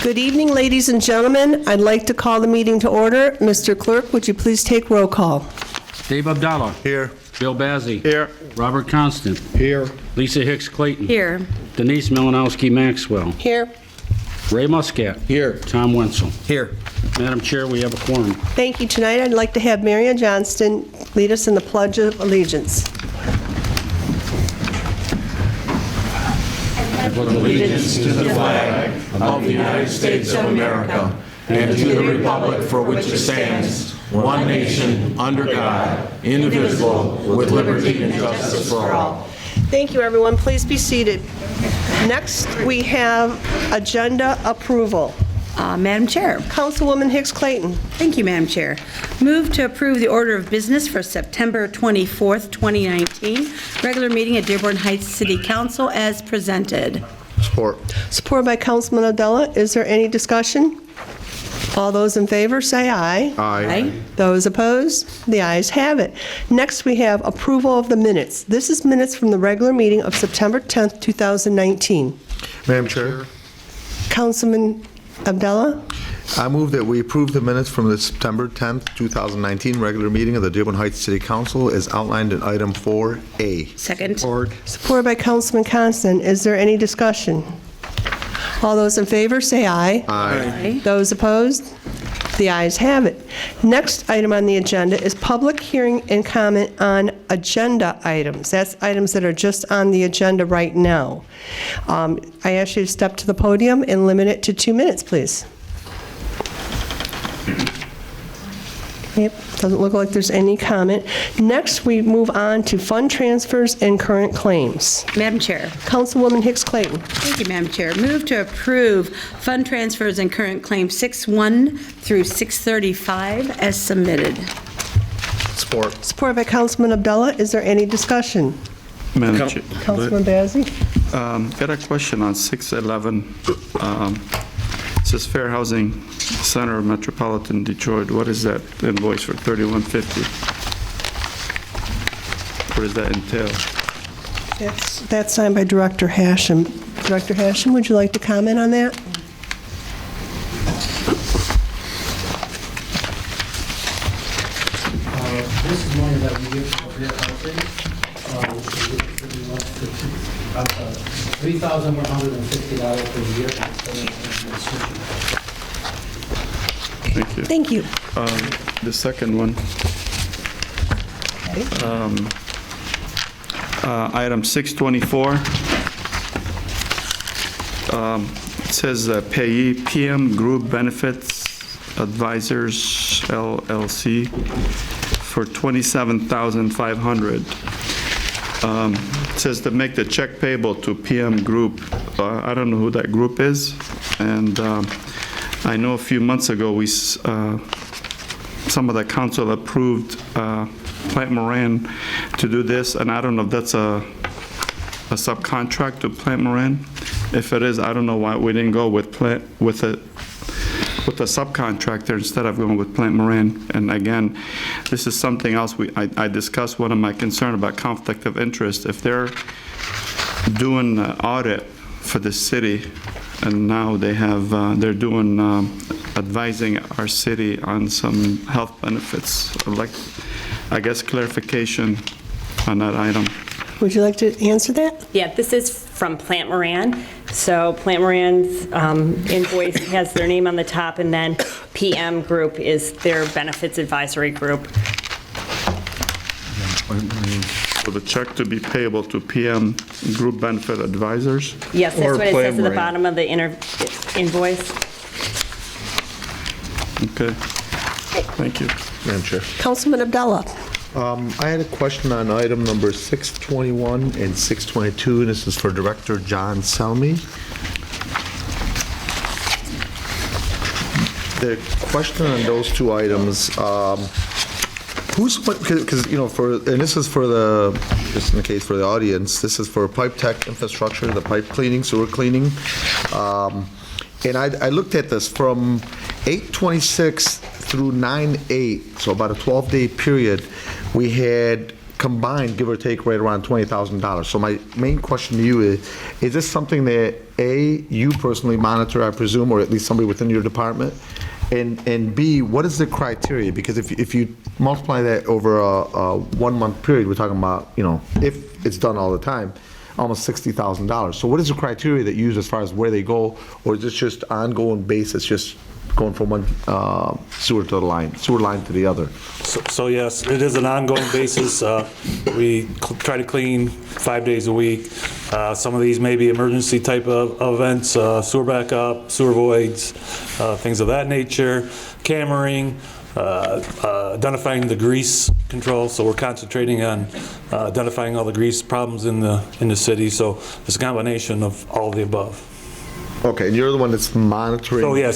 Good evening, ladies and gentlemen. I'd like to call the meeting to order. Mr. Clerk, would you please take roll call? Dave Abdallah. Here. Bill Bazzi. Here. Robert Constant. Here. Lisa Hicks Clayton. Here. Denise Milanowski Maxwell. Here. Ray Muscat. Here. Tom Wenzel. Here. Madam Chair, we have a quorum. Thank you. Tonight, I'd like to have Marion Johnston lead us in the Pledge of Allegiance. Allegiance to the flag of the United States of America and to the republic for which it stands, one nation, under God, indivisible, with liberty and justice for all. Thank you, everyone. Please be seated. Next, we have agenda approval. Madam Chair. Councilwoman Hicks Clayton. Thank you, Madam Chair. Move to approve the order of business for September 24th, 2019, regular meeting at Dearborn Heights City Council as presented. Support. Supported by Councilman Abdallah. Is there any discussion? All those in favor say aye. Aye. Those opposed? The ayes have it. Next, we have approval of the minutes. This is minutes from the regular meeting of September 10th, 2019. Madam Chair, Councilman Abdallah? I move that we approve the minutes from the September 10th, 2019 regular meeting of the Dearborn Heights City Council as outlined in item 4A. Second. Supported by Councilman Constant. Is there any discussion? All those in favor say aye. Aye. Those opposed? The ayes have it. Next item on the agenda is public hearing and comment on agenda items. That's items that are just on the agenda right now. I ask you to step to the podium and limit it to 2 minutes, please. Yep, doesn't look like there's any comment. Next, we move on to fund transfers and current claims. Madam Chair. Councilwoman Hicks Clayton. Thank you, Madam Chair. Move to approve fund transfers and current claims 6-1 through 635 as submitted. Support. Supported by Councilman Abdallah. Is there any discussion? Madam Chair, Councilman Bazzi? got a question on 611. It says Fair Housing Center, Metropolitan Detroit. What is that invoice for $31.50? What does that entail? That's signed by Director Hashem. Director Hashem, would you like to comment on that? This is money that we give for fair housing. $3,150 per year. Thank you. Thank you. The second one, item 624. It says payee PM Group Benefits Advisors LLC for $27,500. It says to make the check payable to PM Group. I don't know who that group is, and I know a few months ago some of the council approved Plant Moran to do this, and I don't know if that's a subcontract to Plant Moran. If it is, I don't know why we didn't go with a subcontractor instead of going with Plant Moran. And again, this is something else I discussed. One of my concerns about conflict of interest. If they're doing an audit for the city, and now they're doing advising our city on some health benefits. I'd like, I guess, clarification on that item. Would you like to answer that? Yeah, this is from Plant Moran. So Plant Moran's invoice has their name on the top, and then PM Group is their benefits advisory group. So the check to be payable to PM Group Benefit Advisors? Yes, that's Or what it Plant says at the Moran? bottom of the invoice. Okay. Thank you. Madam Chair. Councilman Abdallah. I had a question on item number 621 and 622, and this is for Director John Selmy. The question on those two items, because, you know, and this is for just in the case for the audience, this is for pipe tech infrastructure, the pipe cleaning, sewer cleaning. And I looked at this from 8/26 through 9/8, so about a 12-day period. We had combined, give or take, right around $20,000. So my main question to you is this something that, A, you personally monitor, I presume, or at least somebody within your department? And B, what is the criteria? Because if you multiply that over a 1-month period, we're talking about, if it's done all the time, almost $60,000. So what is the criteria that you use as far as where they go, or is this just ongoing basis, just going from one sewer line to the other? So yes, it is an ongoing basis. We try to clean 5 days a week. Some of these may be emergency type of events, sewer backup, sewer voids, things of that nature, cammering, identifying the grease control. So we're concentrating on identifying all the grease problems in the city. So it's a combination of all of the above. Okay, and you're the one that's monitoring? So yeah,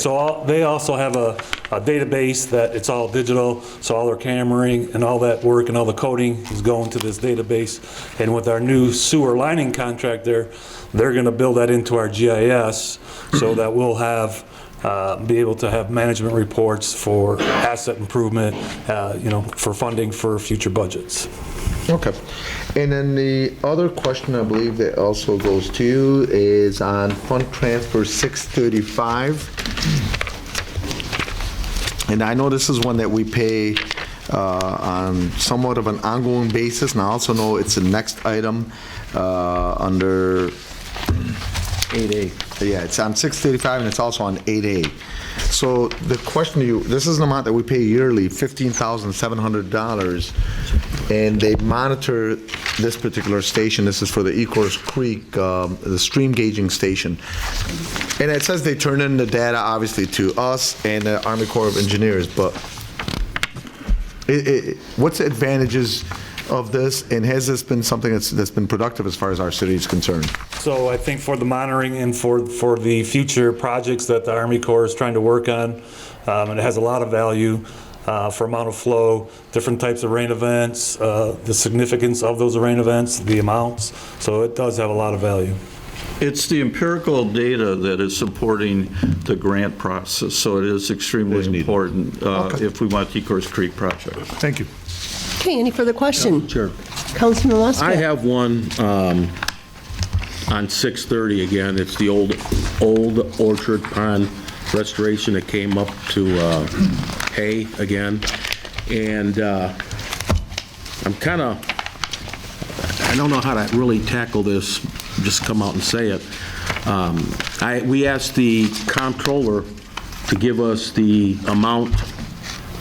they also have a database that it's all digital, so all their cammering and all that work and all the coding is going to this database. And with our new sewer lining contract they're going to build that into our GIS so that we'll have be able to have management reports for asset improvement, for funding for future budgets. Okay. And then the other question I believe that also goes to you is on fund transfer 635. And I know this is one that we pay on somewhat of an ongoing basis, and I also know it's the next item under 8A. Yeah, it's on 635 and it's also on 8A. So the question to you, this is an amount that we pay yearly, $15,700, and they monitor this particular station. This is for the USGS Creek, the stream gauging station. And it says they turn in the data, obviously, to us and the Army Corps of Engineers, but what's the advantages of this, and has this been something that's been productive as far as our city is concerned? So I think for the monitoring and for the future projects that the Army Corps is trying to work on, and it has a lot of value for amount of flow, different types of rain events, the significance of those rain events, the amounts. So it does have a lot of value. It's the empirical data that is supporting the grant process, so it is extremely important if we want the USGS Creek project. Thank you. Okay, any further question? Sure. Councilman Muscat. I have one on 630 again. It's the old Orchard Pond restoration that came up to hay again. And I'm kind of, I don't know how to really tackle this, just come out and say it. We asked the comptroller to give us the amount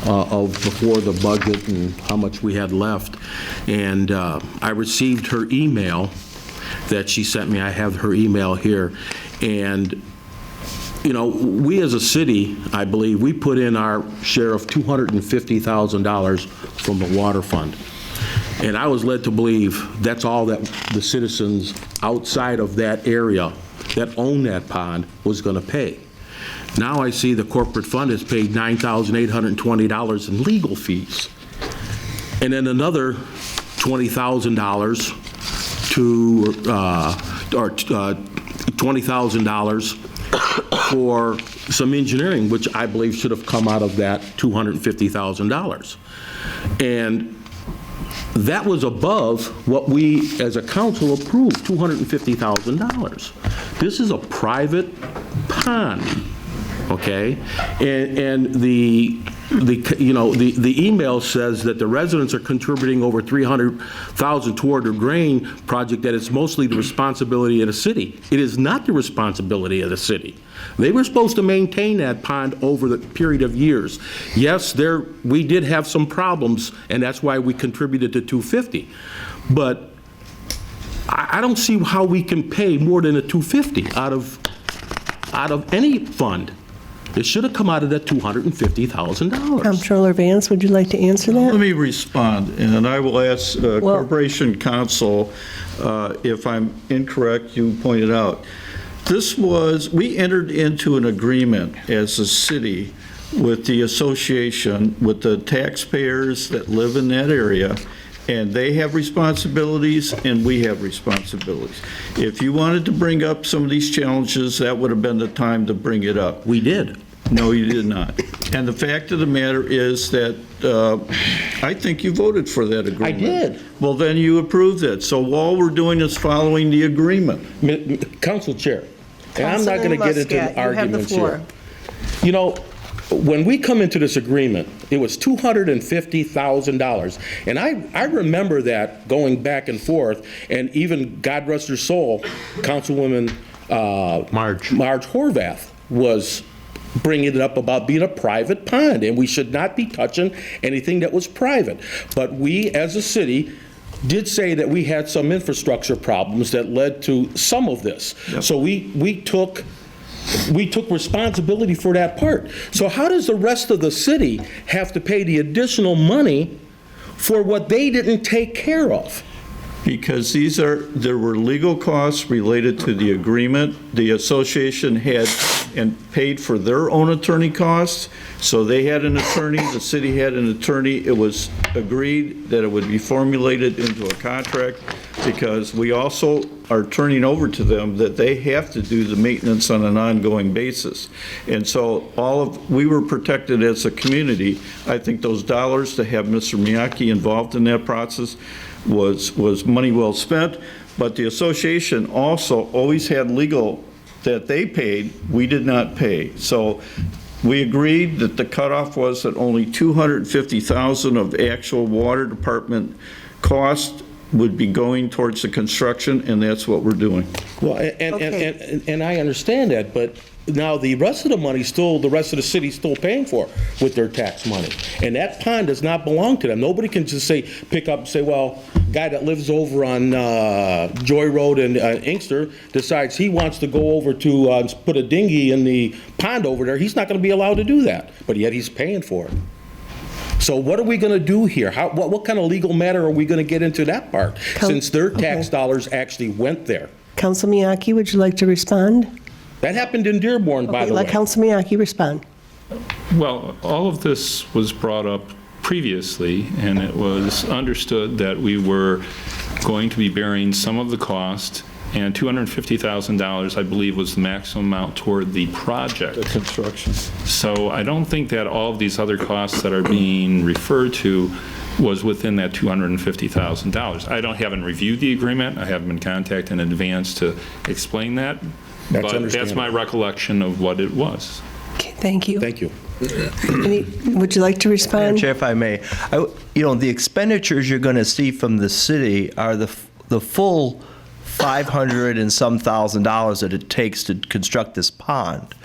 of before the budget and how much we had left. And I received her email that she sent me. I have her email here. And, we as a city, I believe, we put in our share of $250,000 from the water fund. And I was led to believe that's all that the citizens outside of that area that own that pond was going to pay. Now I see the corporate fund has paid $9,820 in legal fees. And then another $20,000 $20,000 for some engineering, which I believe should have come out of that $250,000. And that was above what we as a council approved, $250,000. This is a private pond. Okay, and the email says that the residents are contributing over $300,000 toward a drain project, that it's mostly the responsibility of the city. It is not the responsibility of the city. They were supposed to maintain that pond over the period of years. Yes, we did have some problems, and that's why we contributed to $250. But I don't see how we can pay more than a $250 out of any fund. It should have come out of that $250,000. Comptroller Vance, would you like to answer that? Let me respond, and I will ask Corporation Counsel if I'm incorrect. You pointed out we entered into an agreement as a city with the association, with the taxpayers that live in that area, and they have responsibilities and we have responsibilities. If you wanted to bring up some of these challenges, that would have been the time to bring it up. We did. No, you did not. And the fact of the matter is that I think you voted for that agreement. I did. Well, then you approved it. So all we're doing is following the agreement. Council Chair, and I'm not going to get into Councilman Muscat, you have the arguments floor. here. You know, when we come into this agreement, it was $250,000. And I remember that going back and forth, and even, God rest her soul, Councilwoman Marge Horvath was bringing it up about being a private pond, and we should not be touching anything that was private. But we, as a city, did say that we had some infrastructure problems that led to some of this. Yep. So we took responsibility for that part. So how does the rest of the city have to pay the additional money for what they didn't take care of? Because there were legal costs related to the agreement. The association had and paid for their own attorney costs. So they had an attorney, the city had an attorney. It was agreed that it would be formulated into a contract, because we also are turning over to them that they have to do the maintenance on an ongoing basis. And so we were protected as a community. I think those dollars to have Mr. Miyake involved in that process was money well spent, but the association also always had legal that they paid, we did not pay. So we agreed that the cutoff was that only $250,000 of actual water department cost would be going towards the construction, and that's what we're doing. Well, and I understand that, but now the rest of the money the rest of the city's still paying for with their tax money. And that pond does not belong to them. Nobody can just pick up and say, well, guy that lives over on Joy Road in Inkster decides he wants to go over to put a dinghy in the pond over there. He's not going to be allowed to do that, but yet he's paying for it. So what are we going to do here? What kind of legal matter are we going to get into that part, since their tax dollars actually went there? Council Miyake, would you like to respond? That happened in Dearborn, by the way. Let Council Miyake respond. Well, all of this was brought up previously, and it was understood that we were going to be bearing some of the cost, and $250,000, I believe, was the maximum amount toward the project. The construction. So I don't think that all of these other costs that are being referred to was within that $250,000. I haven't reviewed the agreement. I haven't been contacted in advance to explain that. But that's my recollection of what it was. Okay, thank you. Thank you. Would you like to respond? Madam Chair, if I may. The expenditures you're going to see from the city are the full $500 and some thousand that it takes to construct this pond.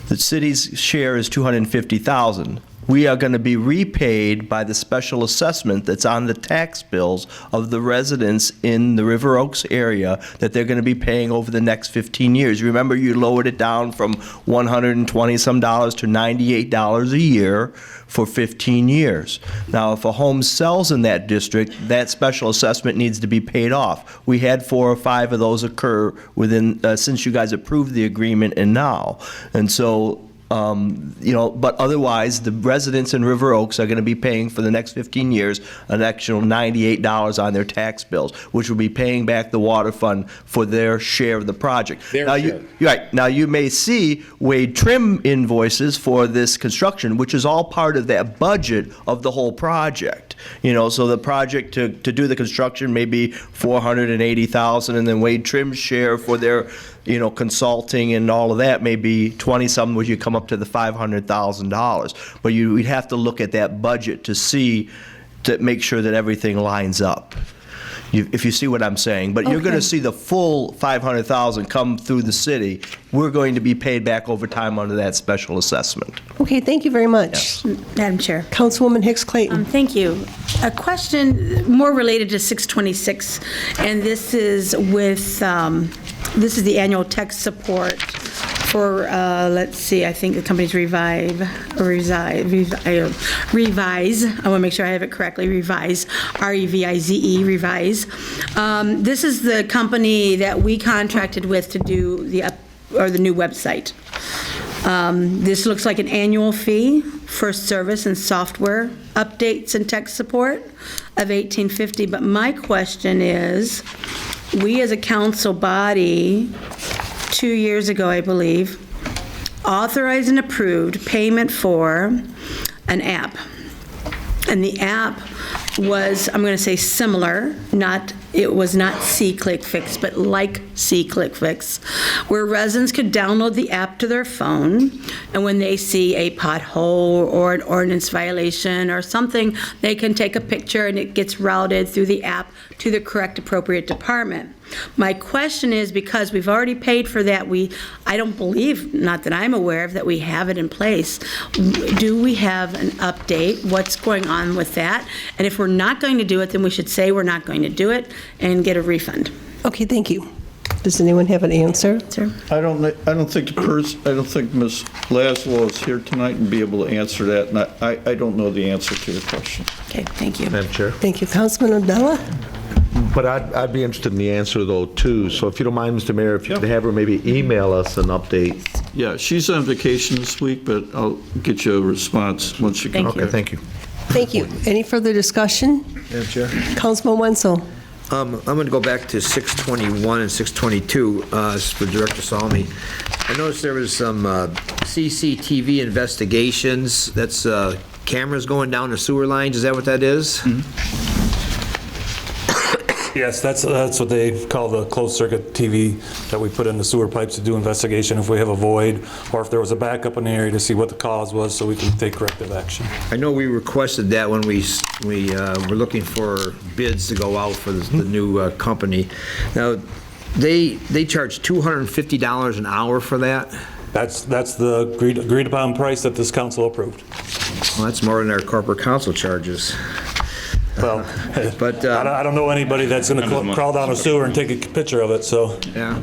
The city's share is $250,000. We are going to be repaid by the special assessment that's on the tax bills of the residents in the River Oaks area that they're going to be paying over the next 15 years. Remember, you lowered it down from $120 some to $98 a year for 15 years. Now, if a home sells in that district, that special assessment needs to be paid off. We had 4 or 5 of those occur within since you guys approved the agreement and now. And so but otherwise, the residents in River Oaks are going to be paying for the next 15 years an extra $98 on their tax bills, which will be paying back the water fund for their share of the project. Now, you may see Wade Trim invoices for this construction, which is all part of that budget of the whole project. So the project to do the construction may be $480,000, and then Wade Trim's share for their consulting and all of that may be 20-something, where you come up to the $500,000. But we'd have to look at that budget to make sure that everything lines up. If you see what I'm saying. But you're going to see the full $500,000 come through the city. We're going to be paid back over time under that special assessment. Okay, thank you very much. Yes. Madam Chair. Councilwoman Hicks Clayton. Thank you. A question more related to 626, and this is with, this is the annual tech support for, let's see, I think the company's Revise. I want to make sure I have it correctly. Revise, R-E-V-I-Z-E, Revise. This is the company that we contracted with to do the new website. This looks like an annual fee for service and software updates and tech support of $1,850. But my question is, we as a council body, 2 years ago, I believe, authorized and approved payment for an app. And the app was, I'm going to say similar, it was not SeeClickFix, but like SeeClickFix, where residents could download the app to their phone, and when they see a pothole or an ordinance violation or something, they can take a picture and it gets routed through the app to the correct appropriate department. My question is, because we've already paid for that, I don't believe, not that I'm aware of, that we have it in place. Do we have an update? What's going on with that? And if we're not going to do it, then we should say we're not going to do it and get a refund. Okay, thank you. Does anyone have an answer? Sir? I don't think Ms. Laszlo is here tonight and be able to answer that, and I don't know the answer to your question. Okay, thank you. Madam Chair? Thank you. Councilman Abdullah? But I'd be interested in the answer, though, too. So if you don't mind, Mr. Mayor, if you could have her maybe email us an update. Yeah, she's on vacation this week, but I'll get you a response once she comes. Okay, thank you. Thank you. Any further discussion? Madam Chair? Councilman Wenzel? I'm going to go back to 621 and 622 for Director Salmi. I noticed there was some CCTV investigations. That's cameras going down the sewer lines. Is that what that is? Mm-hmm. Yes, that's what they call the closed circuit TV that we put in the sewer pipes to do investigation if we have a void or if there was a backup in the area to see what the cause was so we can take corrective action. I know we requested that when we were looking for bids to go out for the new company. Now, they charge $250 an hour for that? That's the agreed upon price that this council approved. Well, that's more than our corporate council charges. Well, but I don't know anybody that's going to crawl down a sewer and take a picture of it, so. Yeah.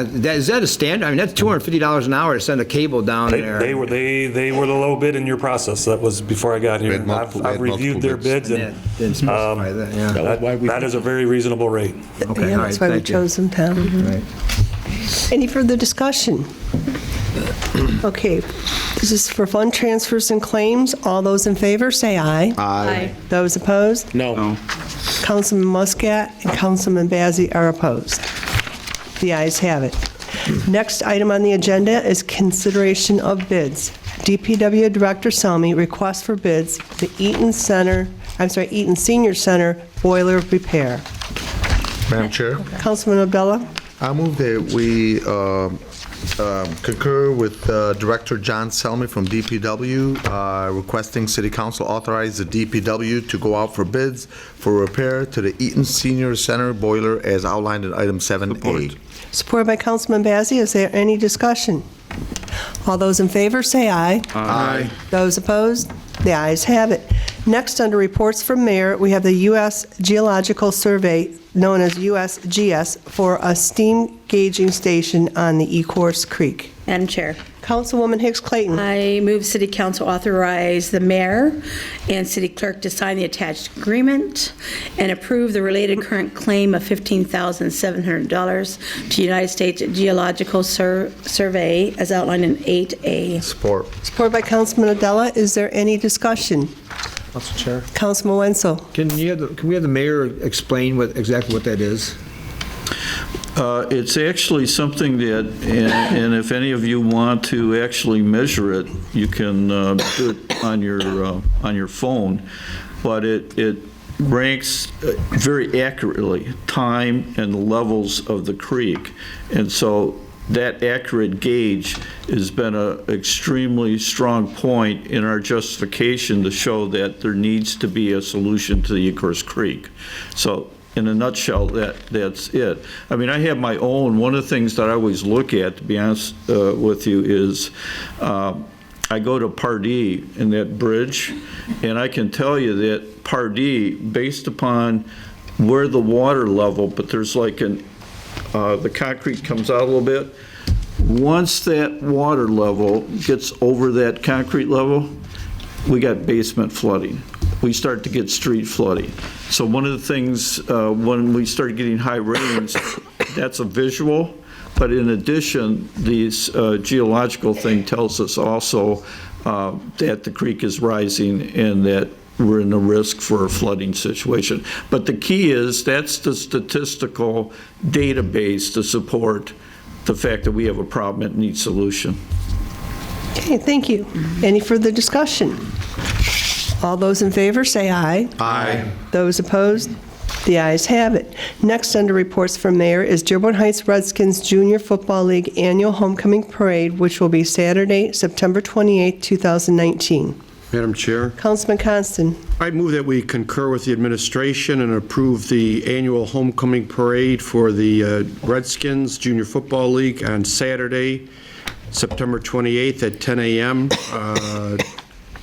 Is that a standard? I mean, that's $250 an hour to send a cable down there. They were the low bid in your process. That was before I got here. I've reviewed their bids, and didn't specify that, yeah. That is a very reasonable rate. Okay, Yeah, all that's right, why we thank you. chose them down. Right. Any further discussion? Okay, this is for fund transfers and claims. All those in favor, say aye. Aye. Those opposed? No. Councilman Muscat and Councilman Bazey are opposed. The ayes have it. Next item on the agenda is consideration of bids. DPW Director Salmi requests for bids, the Eaton Senior Center boiler repair. Madam Chair? Councilman Abdullah? I move that we concur with Director John Selmy from DPW, requesting City Council authorize the DPW to go out for bids for repair to the Eaton Senior Center boiler as outlined in item 7A. Supported by Councilman Bazey. Is there any discussion? All those in favor, say aye. Aye. Those opposed? The ayes have it. Next, under reports from Mayor, we have the U.S. Geological Survey, known as USGS, for a steam gauging station on the USGS Creek. Madam Chair. Councilwoman Hicks Clayton. I move City Council authorize the mayor and city clerk to sign the attached agreement and approve the related current claim of $15,700 to United States Geological Survey as outlined in 8A. Support. Supported by Councilman Adela. Is there any discussion? Council Chair. Councilman Wenzel. Can we have the mayor explain exactly what that is? It's actually something that, and if any of you want to actually measure it, you can do it on your phone, but it ranks very accurately time and the levels of the creek. And so that accurate gauge has been an extremely strong point in our justification to show that there needs to be a solution to the USGS Creek. So in a nutshell, that's it. I mean, I have my own. One of the things that I always look at, to be honest with you, is I go to Pardee and that bridge, and I can tell you that Pardee, based upon where the water level, but there's like the concrete comes out a little bit. Once that water level gets over that concrete level, we got basement flooding. We start to get street flooding. So one of the things, when we start getting high rains, that's a visual, but in addition, this geological thing tells us also that the creek is rising and that we're in a risk for a flooding situation. But the key is that's the statistical database to support the fact that we have a problem that needs solution. Okay, thank you. Any further discussion? All those in favor, say aye. Aye. Those opposed? The ayes have it. Next, under reports from Mayor, is Dearborn Heights Redskins Junior Football League Annual Homecoming Parade, which will be Saturday, September 28, 2019. Madam Chair, Councilman Constant. I'd move that we concur with the administration and approve the annual homecoming parade for the Redskins Junior Football League on Saturday, September 28th at 10 a.m.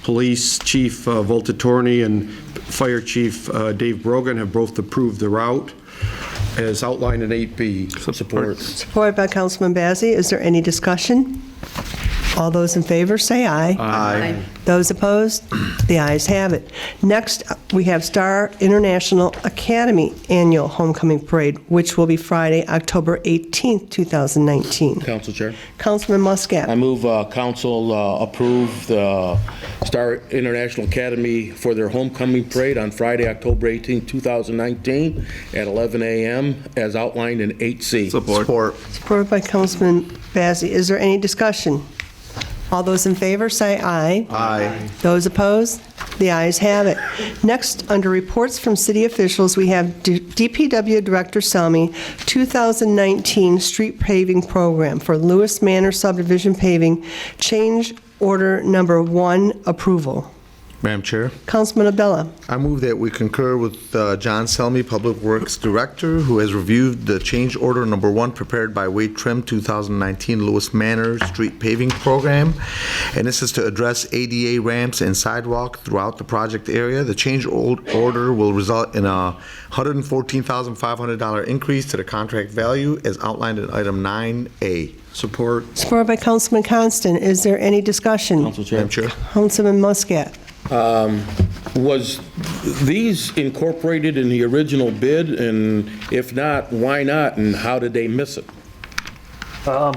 Police Chief Voltatorni and Fire Chief Dave Brogan have both approved the route as outlined in 8B. Support. Supported by Councilman Bazey. Is there any discussion? All those in favor, say aye. Aye. Those opposed? The ayes have it. Next, we have Star International Academy Annual Homecoming Parade, which will be Friday, October 18th, 2019. Council Chair. Councilman Muscat. I move council approve the Star International Academy for their homecoming parade on Friday, October 18, 2019 at 11 a.m. as outlined in 8C. Support. Supported by Councilman Bazey. Is there any discussion? All those in favor, say aye. Aye. Those opposed? The ayes have it. Next, under reports from city officials, we have DPW Director Selmy, 2019 street paving program for Lewis Manor subdivision paving, change order number 1 approval. Madam Chair, Councilman Abdullah. I move that we concur with John Selmy, Public Works Director, who has reviewed the change order number 1 prepared by Wade Trim 2019 Lewis Manor Street Paving Program. And this is to address ADA ramps and sidewalk throughout the project area. The change order will result in a $114,500 increase to the contract value as outlined in item 9A. Support. Supported by Councilman Constant. Is there any discussion? Council Chair. Madam Chair. Councilman Muscat. Was these incorporated in the original bid, and if not, why not, and how did they miss it? Well,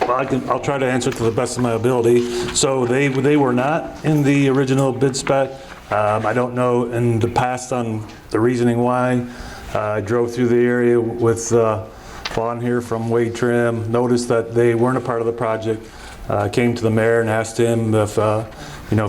I'll try to answer to the best of my ability. So they were not in the original bid spec. I don't know in the past on the reasoning why. I drove through the area with Vaughn here from Wade Trim, noticed that they weren't a part of the project. Came to the mayor and asked him if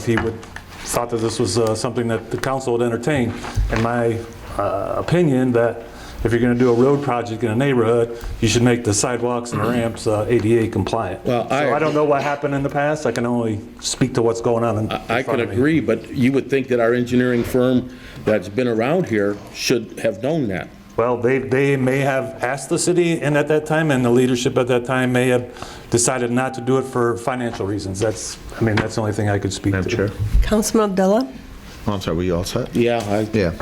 he would thought that this was something that the council would entertain. In my opinion, that if you're going to do a road project in a neighborhood, you should make the sidewalks and the ramps ADA compliant. Well, so I don't know what happened in the past. I can only speak to what's going on in I front can of me. agree, but you would think that our engineering firm that's been around here should have known that. Well, they may have asked the city, and at that time, and the leadership at that time may have decided not to do it for financial reasons. That's the only thing I could speak Madam to. Chair. Councilman Abdullah. Oh, I'm sorry, were you all set? Yeah. Yeah.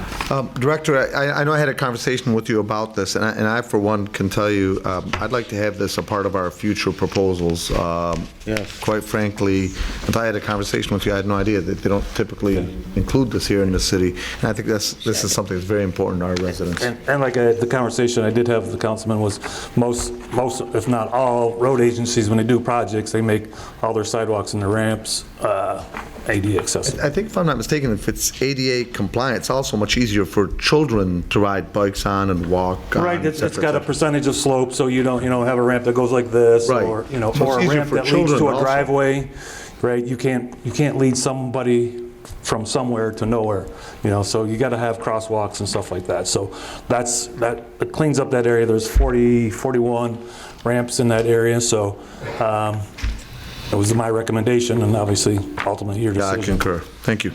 Director, I know I had a conversation with you about this, and I for one, can tell you, I'd like to have this a part of our future proposals. Yes. Quite frankly, if I had a conversation with you, I had no idea that they don't typically include this here in the city. And I think this is something that's very important to our residents. And like the conversation I did have with the councilman was most, if not all, road agencies, when they do projects, they make all their sidewalks and their ramps ADA accessible. I think if I'm not mistaken, if it's ADA compliant, it's also much easier for children to ride bikes on and walk on. Right, et it's cetera, got a et cetera. percentage of slope, so you don't, have a ramp that goes like this, Right. or, So it's or a easier ramp for that leads children to a also. driveway, right? You can't lead somebody from somewhere to nowhere, so you got to have crosswalks and stuff like that. So it cleans up that area. There's 41 ramps in that area, so it was my recommendation, and obviously, ultimately, your Yeah, I decision. concur. Thank you.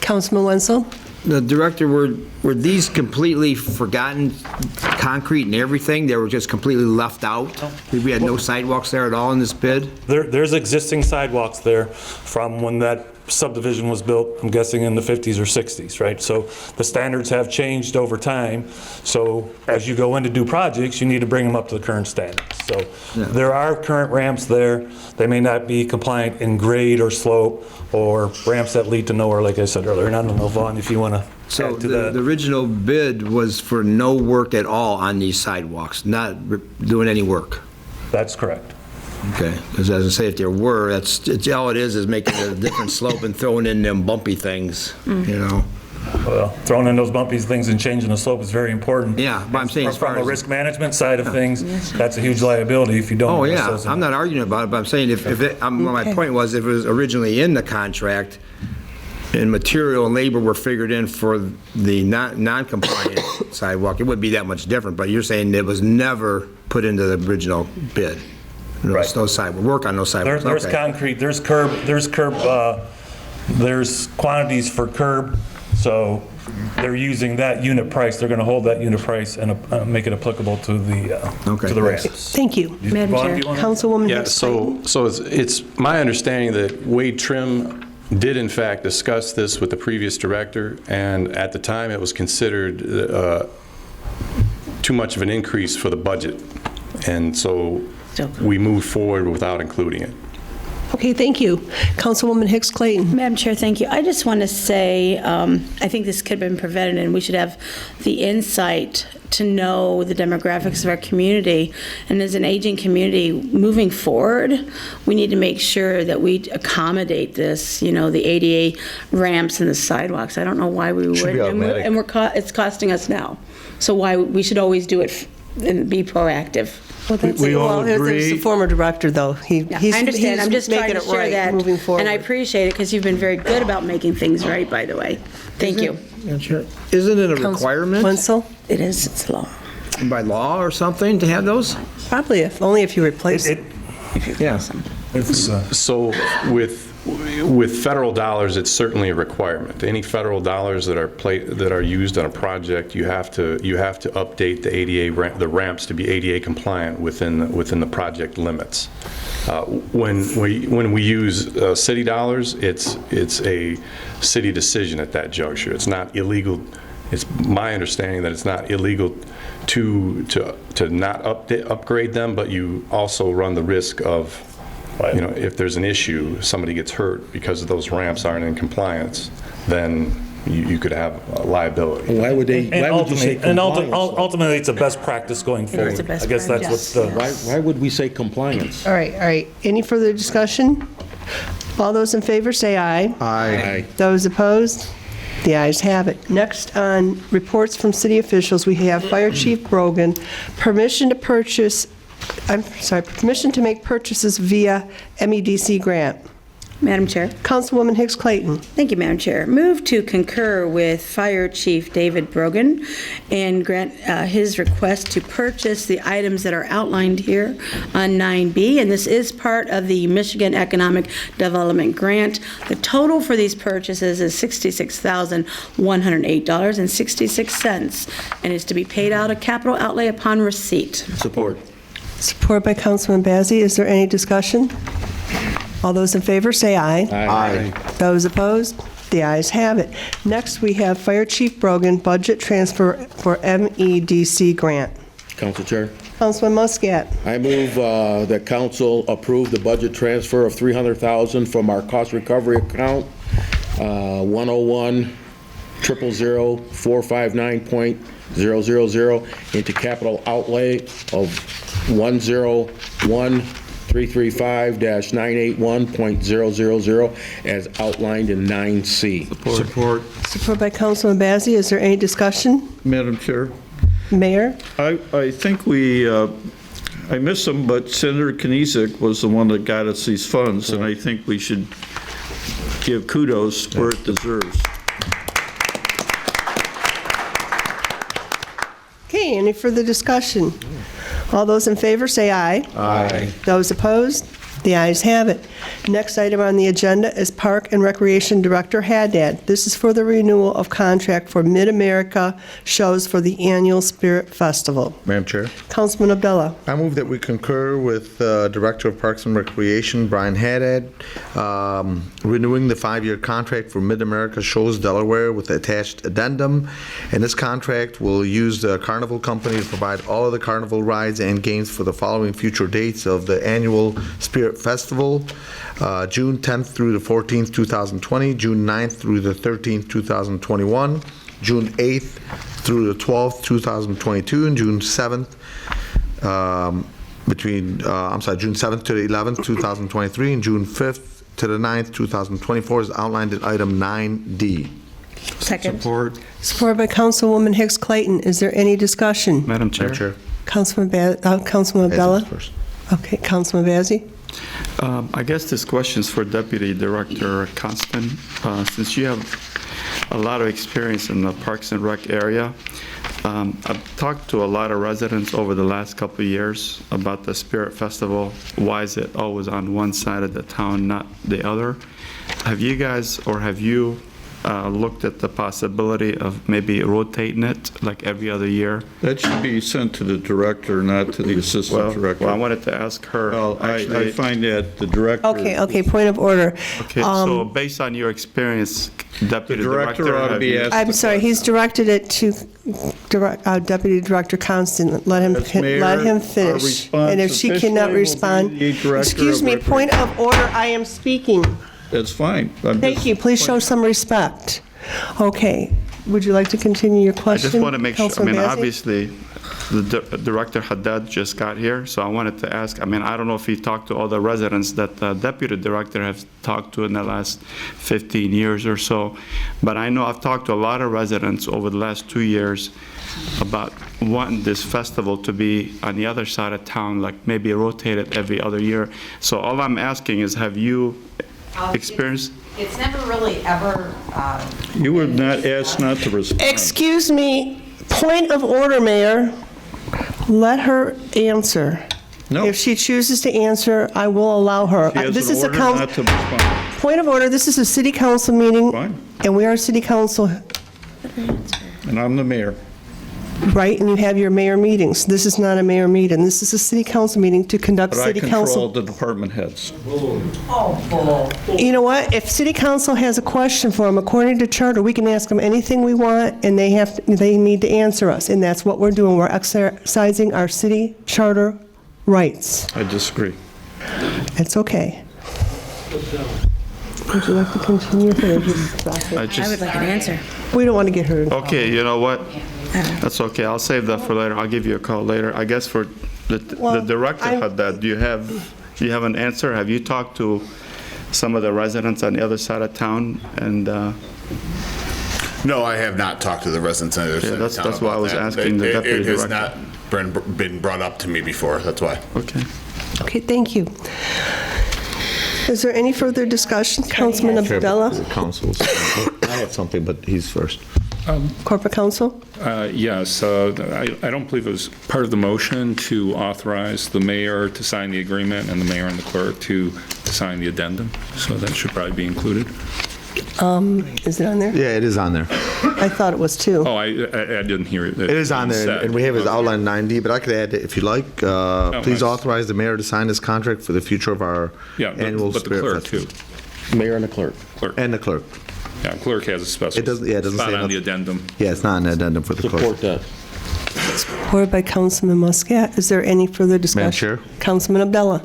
Councilman Wenzel. The director, were these completely forgotten, concrete and everything? They were just completely left out? We had no sidewalks there at all in this bid? There's existing sidewalks there from when that subdivision was built, I'm guessing in the 50s or 60s, right? So the standards have changed over time. So as you go in to do projects, you need to bring them up to the current standards. So there are current ramps there. They may not be compliant in grade or slope or ramps that lead to nowhere, like I said earlier. And I don't know, Vaughn, if you want to So add to the that. original bid was for no work at all on these sidewalks, not doing any work? That's correct. Okay, because as I say, if there were, it's all it is making a different slope and throwing in them bumpy things, throwing in those bumpy things and changing the slope is very important. Yeah, but I'm saying as From far a as... risk management side of things, that's a huge liability if you don't. Oh, address yeah, those. I'm not arguing about it, but I'm saying my point was, if it was originally in the contract, and material and labor were figured in for the non-compliant sidewalk, it wouldn't be that much different, but you're saying it was never put into the original bid? Right. No sidewalk, work on no sidewalks. There's Okay. concrete, there's quantities for curb, so they're using that unit price, they're gonna hold that unit price and make it applicable to the ramps. Thank you. Madam Vaughn, Chair. do you wanna- Councilwoman Yeah, Hicks so it's my understanding that Wade Trim did in fact discuss this with the previous director, and at the time it was considered too much of an increase for the budget, and so we moved forward without including it. Okay, thank you. Councilwoman Hicks Clayton. Madam Chair, thank you. I just want to say, I think this could have been prevented, and we should have the insight to know the demographics of our community. And as an aging community, moving forward, we need to make sure that we accommodate this, the ADA ramps and the sidewalks. I don't know why we Should be wouldn't. automatic. It's costing us now. So why, we should always do it and be proactive. We all agree. The former director, though. I understand. I'm just trying making to it share right that. moving forward. And I appreciate it because you've been very good about making things right, by the way. Thank you. Isn't it a requirement Wenzel? It is, it's law. by law or something to have those? Probably, only if you replace it. Yeah. So with federal dollars, it's certainly a requirement. Any federal dollars that are used on a project, you have to update the ADA the ramps to be ADA compliant within the project limits. When we use city dollars, it's a city decision at that juncture. It's not illegal. It's my understanding that it's not illegal to not upgrade them, but you also run the risk of, if there's an issue, somebody gets hurt because those ramps aren't in compliance, then you could have a liability. Why would you say And compliance? ultimately, it's a best practice going It is forward. a best I guess that's practice. what's the. Why would we say compliance? All right. Any further discussion? All those in favor say aye. Aye. Those opposed? The ayes have it. Next on reports from city officials, we have Fire Chief Brogan, permission to make purchases via MEDC grant. Madam Chair. Councilwoman Hicks Clayton. Thank you, Madam Chair. Move to concur with Fire Chief David Brogan and grant his request to purchase the items that are outlined here on 9B, and this is part of the Michigan Economic Development Grant. The total for these purchases is $66,108.66, and is to be paid out of capital outlay upon receipt. Support. Support by Councilman Bazey. Is there any discussion? All those in favor say aye. Aye. Those opposed? The ayes have it. Next, we have Fire Chief Brogan, budget transfer for MEDC grant. Council Chair, Councilman Muscat. I move that council approve the budget transfer of $300,000 from our cost recovery account, 101-000-459.000 into capital outlay of 101-335-981.000 as outlined in 9C. Support. Support by Councilman Bazey. Is there any discussion? Madam Chair, Mayor? I think I missed them, but Senator Kniezek was the one that got us these funds, and I think we should give kudos where it deserves. Okay, any further discussion? All those in favor say aye. Aye. Those opposed? The ayes have it. Next item on the agenda is Park and Recreation Director Haddad. This is for the renewal of contract for Mid-America shows for the annual Spirit Festival. Madam Chair. Councilman Abdullah. I move that we concur with Director of Parks and Recreation, Brian Haddad, renewing the 5-year contract for Mid-America Shows Delaware with attached addendum. And this contract will use the Carnival Company to provide all of the carnival rides and games for the following future dates of the annual Spirit Festival, June 10th through the 14th, 2020, June 9th through the 13th, 2021, June 8th through the 12th, 2022, and June 7th, June 7th to the 11th, 2023, and June 5th to the 9th, 2024, is outlined in item 9D. Second. Support. Supported by Councilwoman Hicks Clayton. Is there any discussion? Madam Chair. Councilman Abdullah? First. Okay, Councilman Bazey? I guess this question is for Deputy Director Constant. Since you have a lot of experience in the Parks and Rec area, I've talked to a lot of residents over the last couple of years about the Spirit Festival. Why is it always on one side of the town, not the other? Have you guys, or have you looked at the possibility of maybe rotating it like every other year? That should be sent to the director, not to the assistant director. Well, I wanted to ask her. Well, I find that the director. Okay, point of order. Okay, so based on your experience, Deputy director Director, ought to have be you- asked. I'm sorry, he's directed it to Deputy Director Constant. Let him Mayor, our finish. response And if she cannot officially will be respond, the director excuse of me, recreation. point of order, I am speaking. That's fine. Thank you, please show some respect. Okay, would you like to continue your I question? just want to make sure, Councilman Bazey? obviously, Director Haddad just got here, so I wanted to ask, I don't know if he talked to all the residents that the Deputy Director has talked to in the last 15 years or so, but I know I've talked to a lot of residents over the last 2 years about wanting this festival to be on the other side of town, like maybe rotated every other year. So all I'm asking is, have you experienced? It's never really ever. You were not asked not to respond. Excuse me, point of order, Mayor. Let her answer. No. If she chooses to answer, I will allow her. She has This an is a order council. not to respond. Point of order, this is a city council meeting. Fine. And we are city council, And I'm the mayor. right? And you have your mayor meetings. This is not a mayor meeting. This is a city council meeting to conduct But I city control council. the department heads. Oh, bull. You know what? If city council has a question for them, according to charter, we can ask them anything we want, and they need to answer us. And that's what we're doing. We're exercising our city charter rights. I disagree. It's okay. Would you like to continue? Or just stop it? I would like an answer. We don't want to get her involved. Okay, you know what? That's okay, I'll save that for later. I'll give you a call later. I guess for the Well, Director Haddad, do you have an answer? Have you talked to some of the residents on the other side of town? And No, I have not talked to the residents on the other side of town that's why I about was that. asking the Deputy It has Director. not been brought up to me before, that's why. Okay. Okay, thank you. Is there any further discussion? Councilman Abdullah, Councils. I have something, but he's first. Corporate Counsel? Yes, I don't believe it was part of the motion to authorize the mayor to sign the agreement and the mayor and the clerk to sign the addendum, so that should probably be included. Is it on there? Yeah, it is on there. I thought it was too. Oh, I didn't hear it. It is on there, and we have his outline 9D, but I could add it if you like. Please nice. authorize the mayor to sign this contract for the future of our Yeah, annual but the Spirit clerk, Festival. too. Mayor and the clerk. And the clerk. Yeah, clerk has a special It doesn't spot say on the nothing. addendum. Yeah, it's not an addendum for the clerk. Support that. Supported by Councilman Muscat. Is there any further discussion? Chair? Councilman Abdullah.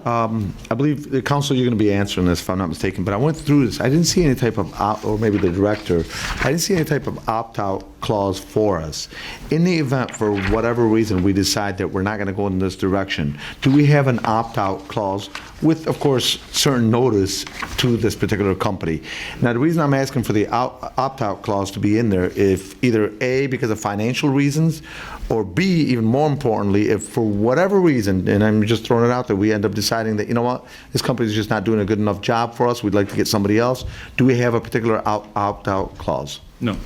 I believe the council, you're going to be answering this, if I'm not mistaken, but I went through this. I didn't see any type of, or maybe the director, I didn't see any type of opt-out clause for us. In the event, for whatever reason, we decide that we're not going to go in this direction, do we have an opt-out clause with, of course, certain notice to this particular company? Now, the reason I'm asking for the opt-out clause to be in there, if either A, because of financial reasons, or B, even more importantly, if for whatever reason, and I'm just throwing it out there, we end up deciding that, you know what, this company's just not doing a good enough job for us, we'd like to get somebody else, do we have a particular opt-out clause? No.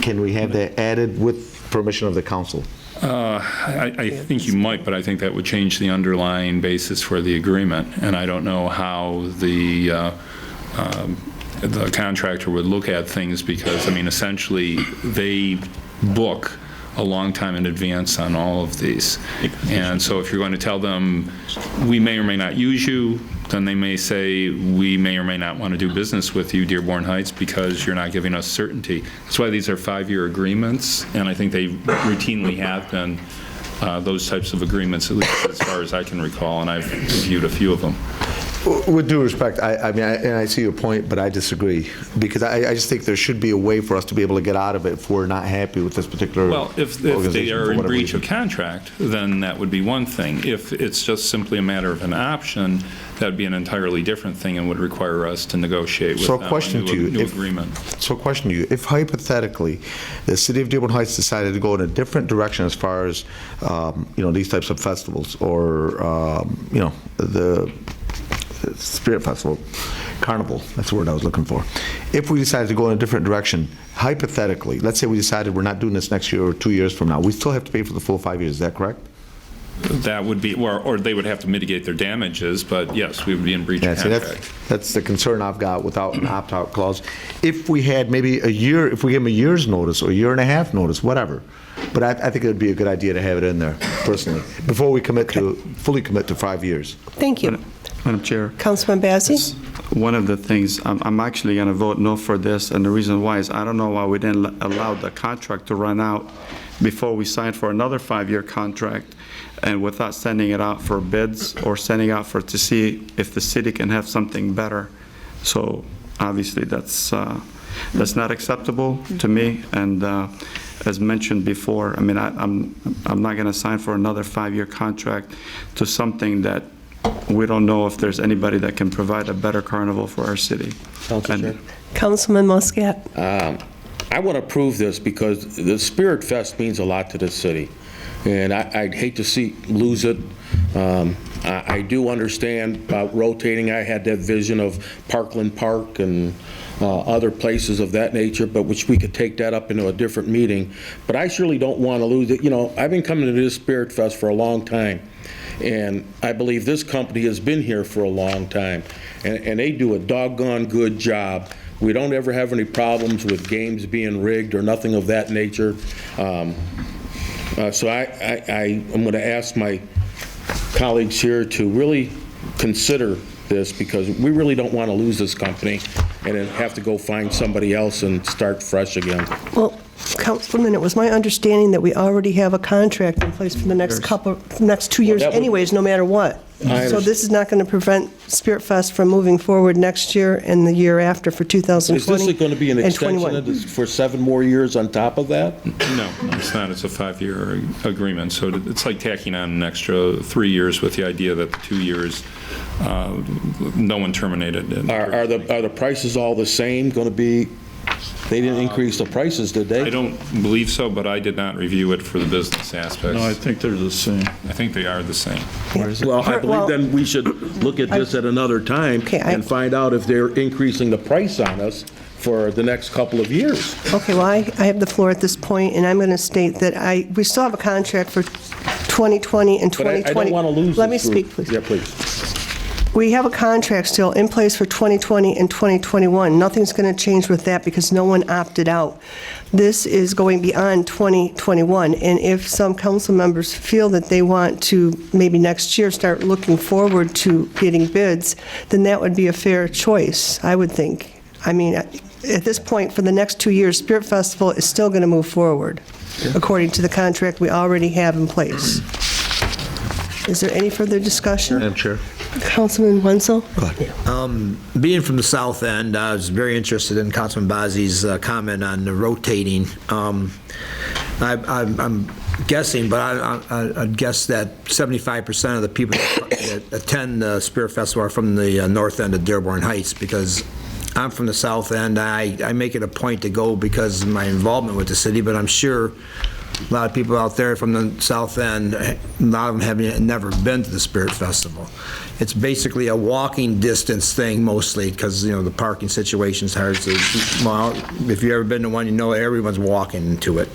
Can we have that added with permission of the council? I think you might, but I think that would change the underlying basis for the agreement, and I don't know how the contractor would look at things, because, I mean, essentially, they book a long time in advance on all of these. And so if you're going to tell them, we may or may not use you, then they may say, we may or may not want to do business with you, Dearborn Heights, because you're not giving us certainty. That's why these are 5-year agreements, and I think they routinely have been those types of agreements, at least as far as I can recall, and I've reviewed a few of them. With due respect, I mean, and I see your point, but I disagree, because I just think there should be a way for us to be able to get out of it if we're not happy with this particular Well, if organization they are for in whatever breach reason. of contract, then that would be one thing. If it's just simply a matter of an option, that would be an entirely different thing and would require us to negotiate with So them question a to you, new if- agreement. So question to you, if hypothetically, the city of Dearborn Heights decided to go in a different direction as far as, these types of festivals, or, the Spirit Festival, Carnival, that's the word I was looking for. If we decided to go in a different direction, hypothetically, let's say we decided we're not doing this next year or 2 years from now, we still have to pay for the full 5 years, is that correct? That would be, or they would have to mitigate their damages, but yes, we would be in breach of See, contract. that's the concern I've got without an opt-out clause. If we had maybe a year, if we give them a year's notice or a year and a half notice, whatever. But I think it would be a good idea to have it in there, personally, before we fully commit to 5 years. Thank you. Madam Chair. Councilman Bazey? One of the things, I'm actually going to vote no for this, and the reason why is I don't know why we didn't allow the contract to run out before we signed for another 5-year contract, and without sending it out for bids or sending out to see if the city can have something better. So obviously that's not acceptable to me, and as mentioned before, I mean, I'm not going to sign for another 5-year contract to something that we don't know if there's anybody that can provide a better carnival for our city. Councilman Muscat? I want to approve this because the Spirit Fest means a lot to the city, and I'd hate to lose it. I do understand about rotating. I had that vision of Parkland Park and other places of that nature, but which we could take that up into a different meeting. But I surely don't want to lose it. I've been coming to this Spirit Fest for a long time, and I believe this company has been here for a long time, and they do a doggone good job. We don't ever have any problems with games being rigged or nothing of that nature. So I'm going to ask my colleagues here to really consider this, because we really don't want to lose this company and then have to go find somebody else and start fresh again. Well, Councilman, it was my understanding that we already have a contract in place for the next 2 years that would- anyways, no matter what. I So this is not going to prevent Spirit Fest from moving forward next year and the year after for 2020 Is this going to be an and extension 21. of this for 7 more years on top of that? No, it's not. It's a 5-year agreement, so it's like tacking on an extra 3 years with the idea that the 2 years, no one terminated it. Are the prices all the same going to be? They didn't increase the prices, did they? I don't believe so, but I did not review it for the business aspects. No, I think they're the same. I think they are the same. Well, I believe then we should look at this at another time and find out if they're increasing the price on us for the next couple of years. Okay, well, I have the floor at this point, and I'm going to state that we still have a contract for 2020 and But 2020. I don't want to lose Let me this group. speak, please. Yeah, please. We have a contract still in place for 2020 and 2021. Nothing's going to change with that because no one opted out. This is going beyond 2021, and if some council members feel that they want to maybe next year start looking forward to getting bids, then that would be a fair choice, I would think. I mean, at this point, for the next 2 years, Spirit Festival is still going to move forward, according to the contract we already have in place. Is there any further discussion? Madam Chair. Councilman Wenzel? Being from the south end, I was very interested in Councilman Bazzi's comment on the rotating. I'm guessing, but I'd guess that 75% of the people that attend the Spirit Festival are from the north end of Dearborn Heights, because I'm from the south end. I make it a point to go because of my involvement with the city, but I'm sure a lot of people out there from the south end, a lot of them have never been to the Spirit Festival. It's basically a walking distance thing mostly, because the parking situation's hard. So, well, if you've ever been to one, you know everyone's walking into it.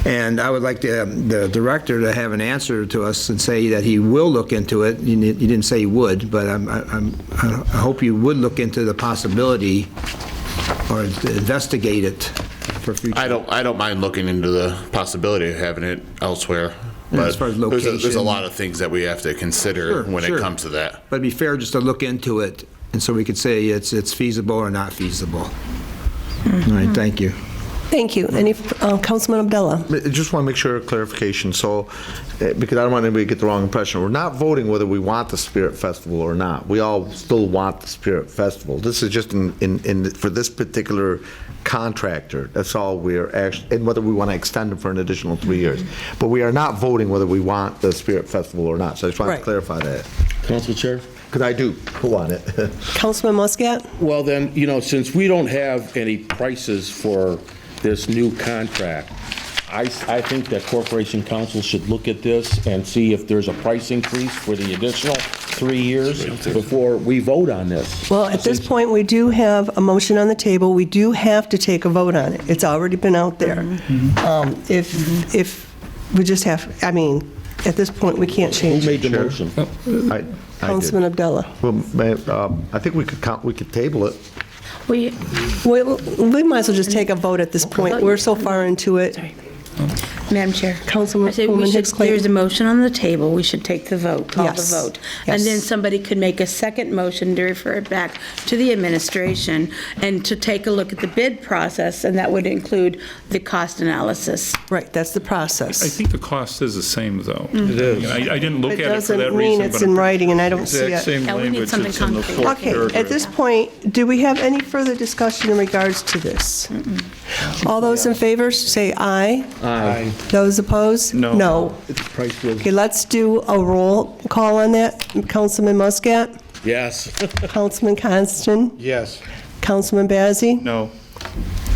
And I would like the director to have an answer to us and say that he will look into it. You didn't say he would, but I hope you would look into the possibility or investigate it. I don't mind looking into the possibility of having it elsewhere. Yeah, But as far as there's a location. lot of things that we have to consider when it comes to that. But it'd be fair just to look into it, and so we could say it's feasible or not feasible. All right, thank you. Thank you. Any, Councilman Abdullah? I just want to make sure clarification, so, because I don't want anybody to get the wrong impression. We're not voting whether we want the Spirit Festival or not. We all still want the Spirit Festival. This is just for this particular contractor. That's all we're actually, and whether we want to extend it for an additional 3 years. But we are not voting whether we want the Spirit Festival or not. So I just wanted to clarify that. Council Chair? Because I do want it. Councilman Muscat? Well, then, since we don't have any prices for this new contract, I think that Corporation Council should look at this and see if there's a price increase for the additional 3 years before we vote on this. Well, at this point, we do have a motion on the table. We do have to take a vote on it. It's already been out there. If we just have, at this point, we can't change Who it. made the motion? I Councilman did. Abdullah. Well, I think we could table it. We might as well just take a vote at this point. We're so far into it. Madam Chair. Councilwoman I say we should, Hicks Clayton. there's a motion on the table, we should take the vote, call the Yes. vote. Yes. And then somebody could make a second motion to refer it back to the administration and to take a look at the bid process, and that would include the cost analysis. Right, that's the process. I think the cost is the same, though. It is. I didn't look It at it for that doesn't reason. mean it's but in I'm- writing, and I don't see Exact it. same Yeah, we need language something that's in the concrete. fourth Okay, paragraph. at this point, do we have any further discussion in regards to this? All those in favor, say aye. Aye. Those opposed? No. No. Price was, Okay, let's do a roll call on that. Councilman Muscat? yes. Councilman Constant? Yes. Councilman Bazey? No.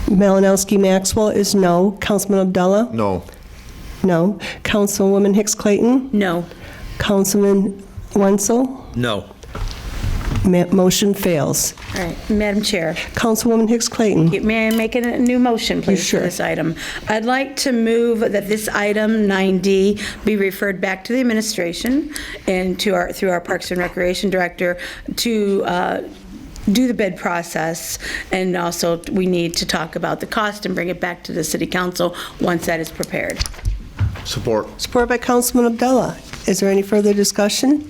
Malinowski Maxwell is no. Councilman Abdullah? No. No. Councilwoman Hicks Clayton? No. Councilman Wenzel? No. Motion fails. All right, Madam Chair. Councilwoman Hicks Clayton? May I make a new motion, please, Sure. for this item? I'd like to move that this item, 9D, be referred back to the administration and through our Parks and Recreation Director to do the bid process, and also we need to talk about the cost and bring it back to the city council once that is prepared. Support. Support by Councilman Abdullah. Is there any further discussion?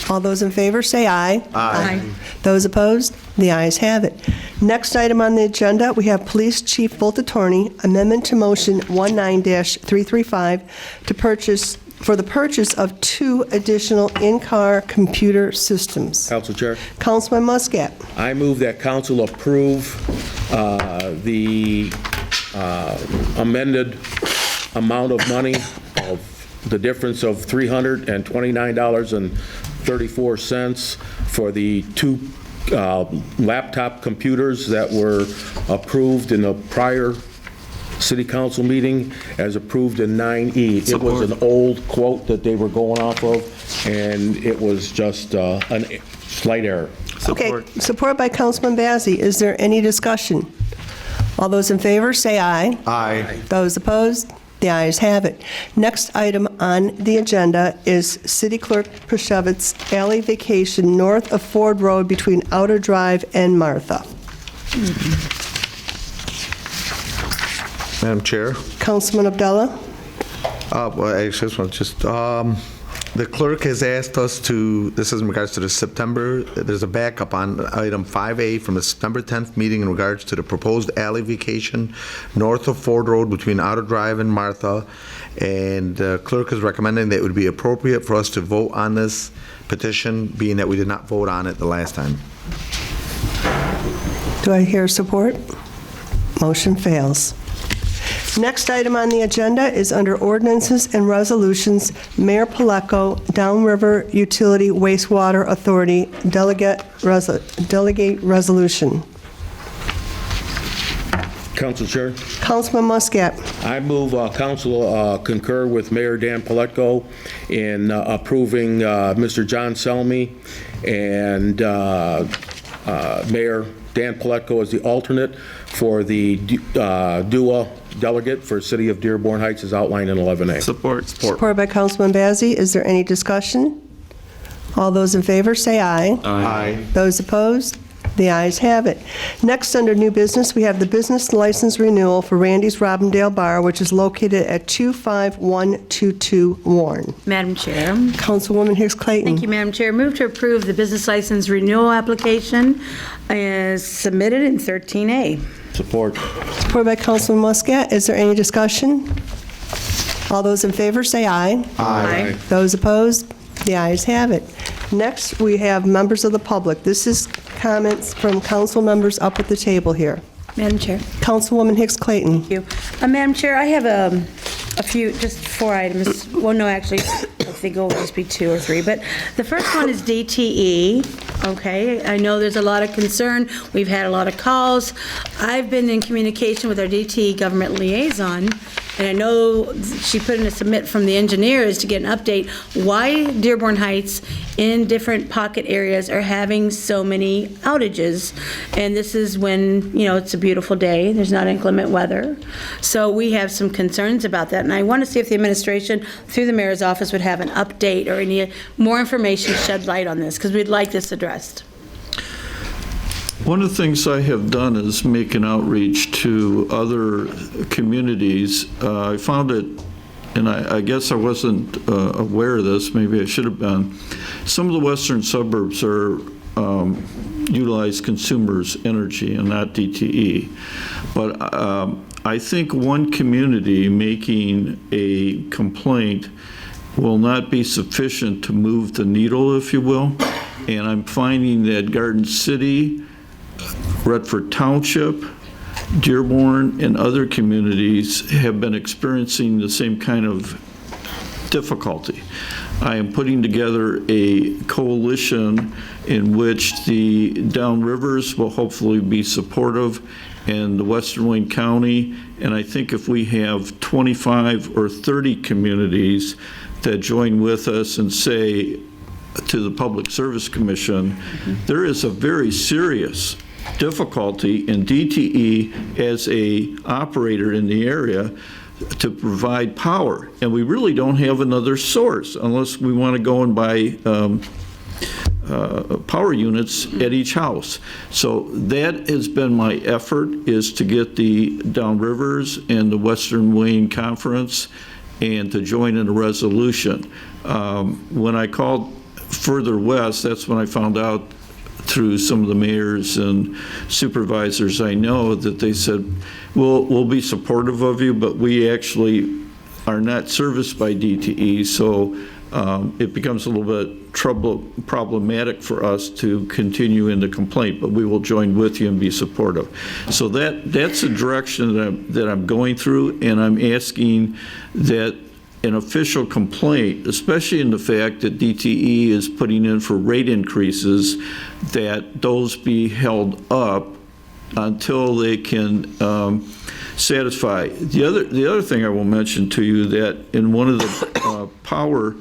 All those in favor, say aye. Aye. Those opposed? The ayes have it. Next item on the agenda, we have Police Chief Voltatorny, amendment to motion 19-335 for the purchase of 2 additional in-car computer systems. Council Chair? Councilman Muscat. I move that council approve the amended amount of money of the difference of $329.34 for the 2 laptop computers that were approved in a prior city council meeting as approved in 9E. It was an old quote that they were going off of, and it was just a slight error. Okay, support by Councilman Bazey. Is there any discussion? All those in favor, say aye. Aye. Those opposed? The ayes have it. Next item on the agenda is City Clerk Pashevitz alley vacation north of Ford Road between Outer Drive and Martha. Madam Chair? Councilman Abdullah? Well, actually, this one, the clerk has asked us to, this is in regards to the September, there's a backup on item 5A from the September 10th meeting in regards to the proposed alley vacation north of Ford Road between Outer Drive and Martha. And the clerk is recommending that it would be appropriate for us to vote on this petition, being that we did not vote on it the last time. Do I hear support? Motion fails. Next item on the agenda is under ordinances and resolutions, Mayor Peleco, Downriver Utility Wastewater Authority Delegate Resolution. Council Chair? Councilman Muscat. I move council concur with Mayor Dan Pletko in approving Mr. John Selmy and Mayor Dan Pletko as the alternate for the DUA delegate for City of Dearborn Heights as outlined in 11A. Support. Support by Councilman Bazey. Is there any discussion? All those in favor, say aye. Aye. Those opposed? The ayes have it. Next, under new business, we have the business license renewal for Randy's Robindale Bar, which is located at 25122 Warren. Madam Chair. Councilwoman Hicks Clayton. Thank you, Madam Chair. Move to approve the business license renewal application as submitted in 13A. Support. Supported by Councilman Muscat. Is there any discussion? All those in favor say aye. Aye. Those opposed? The ayes have it. Next, we have members of the public. This is comments from council members up at the table here. Madam Chair. Councilwoman Hicks Clayton. Thank you. Madam Chair, I have a few, just 4 items. Well, no, actually, I think it will just be 2 or 3. But the first one is DTE, okay? I know there's a lot of concern. We've had a lot of calls. I've been in communication with our DTE government liaison, and I know she put in a submit from the engineers to get an update why Dearborn Heights in different pocket areas are having so many outages. And this is when, you know, it's a beautiful day, there's not inclement weather. So we have some concerns about that. And I want to see if the administration, through the mayor's office, would have an update or any more information shed light on this, because we'd like this addressed. One of the things I have done is make an outreach to other communities. I found it, and I guess I wasn't aware of this, maybe I should have been. Some of the western suburbs are utilize consumers' energy and not DTE. But I think one community making a complaint will not be sufficient to move the needle, if you will. And I'm finding that Garden City, Redford Township, Dearborn, and other communities have been experiencing the same kind of difficulty. I am putting together a coalition in which the downrivers will hopefully be supportive, and the Western Wayne County, and I think if we have 25 or 30 communities that join with us and say to the Public Service Commission, there is a very serious difficulty in DTE as a operator in the area to provide power, and we really don't have another source unless we want to go and buy power units at each house. So that has been my effort, is to get the downrivers and the Western Wayne Conference and to join in a resolution. When I called further west, that's when I found out through some of the mayors and supervisors I know that they said, we'll be supportive of you, but we actually are not serviced by DTE, so it becomes a little bit problematic for us to continue in the complaint, but we will join with you and be supportive. So that's the direction that I'm going through, and I'm asking that an official complaint, especially in the fact that DTE is putting in for rate increases, that those be held up until they can satisfy. The other thing I will mention to you, that in one of the power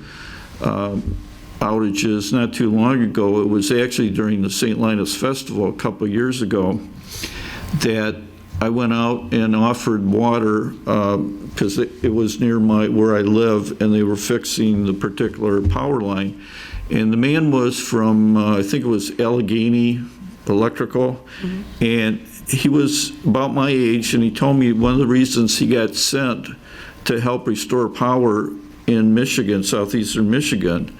outages not too long ago, it was actually during the St. Linus Festival a couple years ago, that I went out and offered water because it was near where I live, and they were fixing the particular power line. And the man was from, I think it was Allegheny Electrical, and he was about my age, and he told me one of the reasons he got sent to help restore power in Michigan, southeastern Michigan,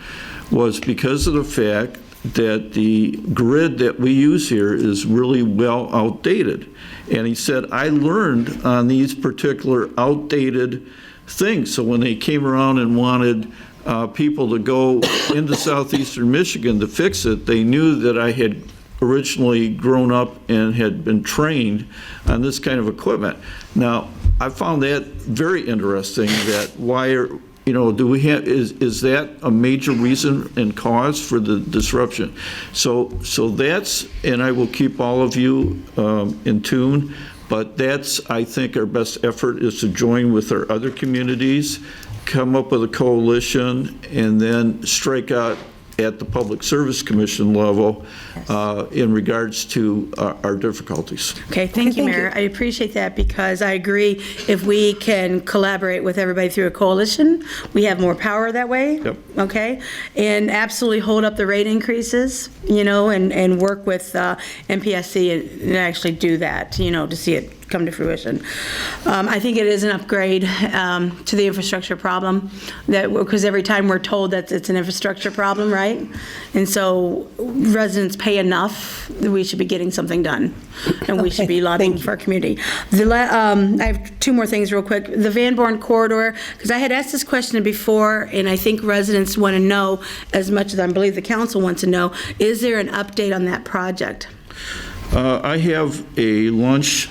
was because of the fact that the grid that we use here is really well outdated. And he said, I learned on these particular outdated things. So when they came around and wanted people to go into southeastern Michigan to fix it, they knew that I had originally grown up and had been trained on this kind of equipment. Now, I found that very interesting, that why are, do we have, is that a major reason and cause for the disruption? So that's, and I will keep all of you in tune, but that's, I think, our best effort is to join with our other communities, come up with a coalition, and then strike out at the Public Service Commission level in regards to our difficulties. Okay, thank you, Mayor. I appreciate that, because I agree, if we can collaborate with everybody through a coalition, we have more power that way. Yep. Okay? And absolutely hold up the rate increases, and work with MPSC and actually do that, to see it come to fruition. I think it is an upgrade to the infrastructure problem, because every time we're told that it's an infrastructure problem, right? And so residents pay enough that we should be getting something done, and we should be lobbying for our community. I have two more things real quick. The Van Born corridor, because I had asked this question before, and I think residents want to know as much as I believe the council wants to know, is there an update on that project? I have a lunch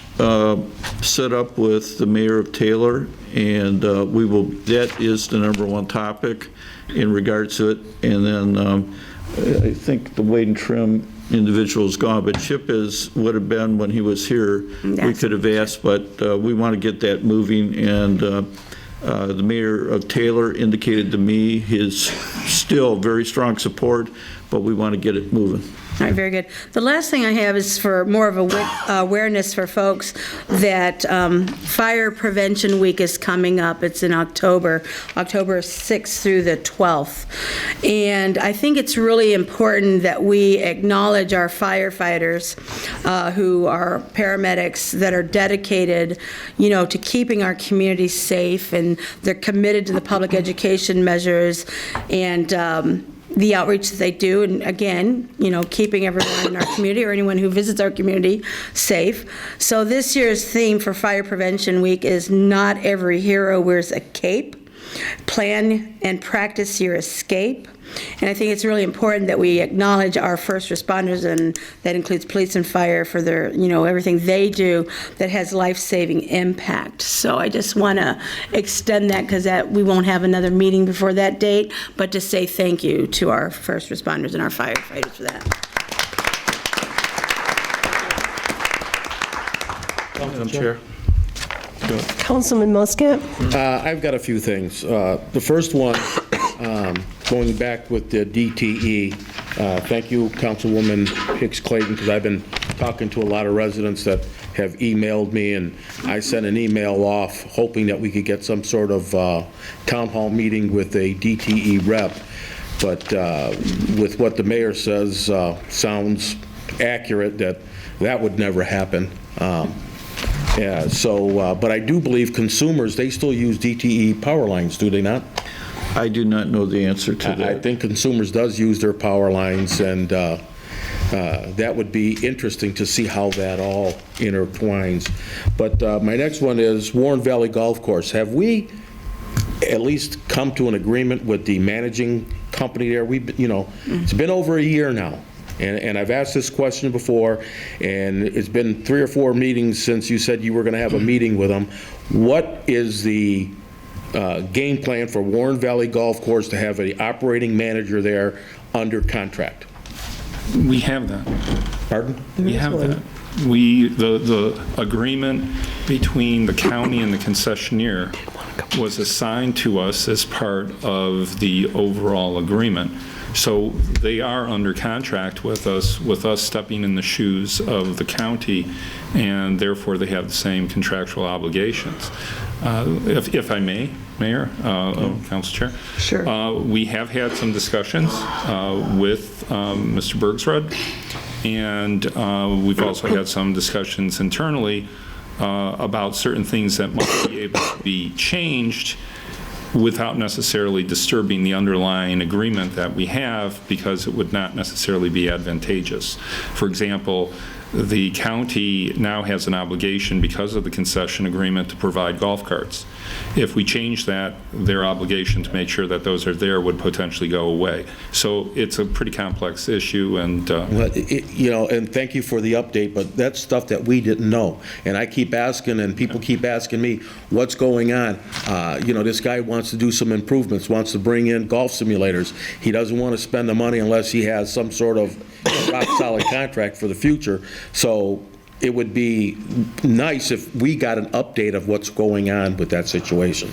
set up with the mayor of Taylor, and that is the #1 topic in regards to it. And then I think the Wade and Trim individual is gone, but Chip would have been when he was here. Yes. We could have asked, but we want to get that moving, and the mayor of Taylor indicated to me his still very strong support, but we want to get it moving. All right, very good. The last thing I have is for more of a awareness for folks that Fire Prevention Week is coming up. It's in October 6th through the 12th. And I think it's really important that we acknowledge our firefighters who are paramedics that are dedicated, to keeping our community safe, and they're committed to the public education measures and the outreach that they do, and again, keeping everyone in our community or anyone who visits our community safe. So this year's theme for Fire Prevention Week is Not Every Hero Wears a Cape. Plan and practice your escape. And I think it's really important that we acknowledge our first responders, and that includes police and fire, for their, everything they do that has life-saving impact. So I just want to extend that, because we won't have another meeting before that date, but to say thank you to our first responders and our firefighters for that. Madam Chair. Councilman Muscat? I've got a few things. The first one, going back with the DTE, thank you, Councilwoman Hicks Clayton, because I've been talking to a lot of residents that have emailed me, and I sent an email off hoping that we could get some sort of town hall meeting with a DTE rep. But with what the mayor says, sounds accurate, that would never happen. Yeah, so, but I do believe consumers, they still use DTE power lines, do they not? I do not know the answer to that. I think consumers does use their power lines, and that would be interesting to see how that all intertwines. But my next one is Warren Valley Golf Course. Have we at least come to an agreement with the managing company there? It's been over a year now. And I've asked this question before, and it's been 3 or 4 meetings since you said you were going to have a meeting with them. What is the game plan for Warren Valley Golf Course to have an operating manager there under contract? We have that. Pardon? We have that. The agreement between the county and the concessionaire was assigned to us as part of the overall agreement. So they are under contract with us stepping in the shoes of the county, and therefore they have the same contractual obligations. If I may, Mayor, Council Chair. Sure. We have had some discussions with Mr. Bergsrud, and we've also had some discussions internally about certain things that must be able to be changed without necessarily disturbing the underlying agreement that we have, because it would not necessarily be advantageous. For example, the county now has an obligation, because of the concession agreement, to provide golf carts. If we change that, their obligation to make sure that those are there would potentially go away. So it's a pretty complex issue, and and thank you for the update, but that's stuff that we didn't know. And I keep asking, and people keep asking me, what's going on? This guy wants to do some improvements, wants to bring in golf simulators. He doesn't want to spend the money unless he has some sort of rock-solid contract for the future. So it would be nice if we got an update of what's going on with that situation,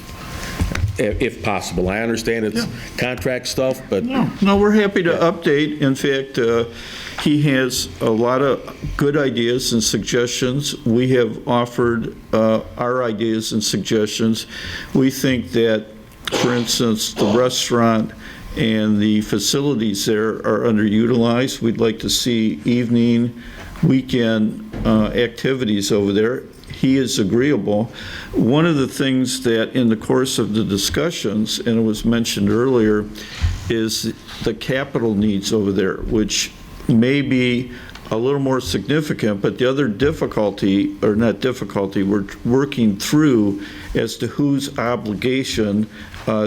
if possible. I understand it's contract stuff, but... No, we're happy to update. In fact, he has a lot of good ideas and suggestions. We have offered our ideas and suggestions. We think that, for instance, the restaurant and the facilities there are underutilized. We'd like to see evening, weekend activities over there. he is agreeable. One of the things that in the course of the discussions, and it was mentioned earlier, is the capital needs over there, which may be a little more significant, but the other difficulty, or not difficulty, we're working through as to whose obligation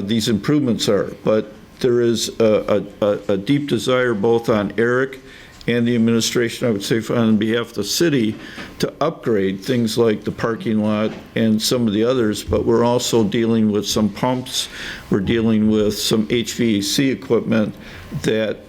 these improvements are. But there is a deep desire both on Eric and the administration, I would say, on behalf of the city, to upgrade things like the parking lot and some of the others, but we're also dealing with some pumps, we're dealing with some HVAC equipment that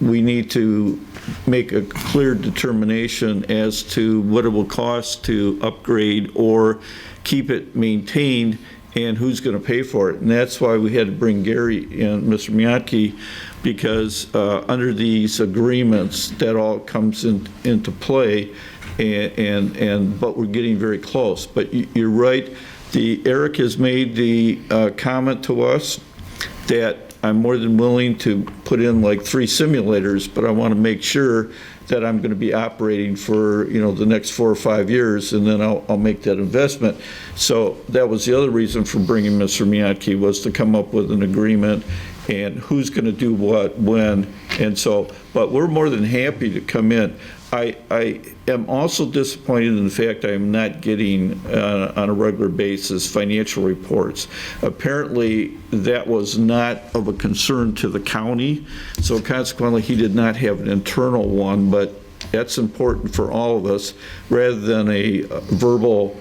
we need to make a clear determination as to what it will cost to upgrade or keep it maintained and who's going to pay for it. And that's why we had to bring Gary and Mr. Miyake, because under these agreements, that all comes into play, but we're getting very close. But you're right, Eric has made the comment to us that I'm more than willing to put in like 3 simulators, but I want to make sure that I'm going to be operating for, the next 4 or 5 years, and then I'll make that investment. So that was the other reason for bringing Mr. Miyake, was to come up with an agreement and who's going to do what, when, and so, but we're more than happy to come in. I am also disappointed in the fact I am not getting on a regular basis financial reports. Apparently, that was not of a concern to the county, so consequently, he did not have an internal one, but that's important for all of us, rather than a verbal,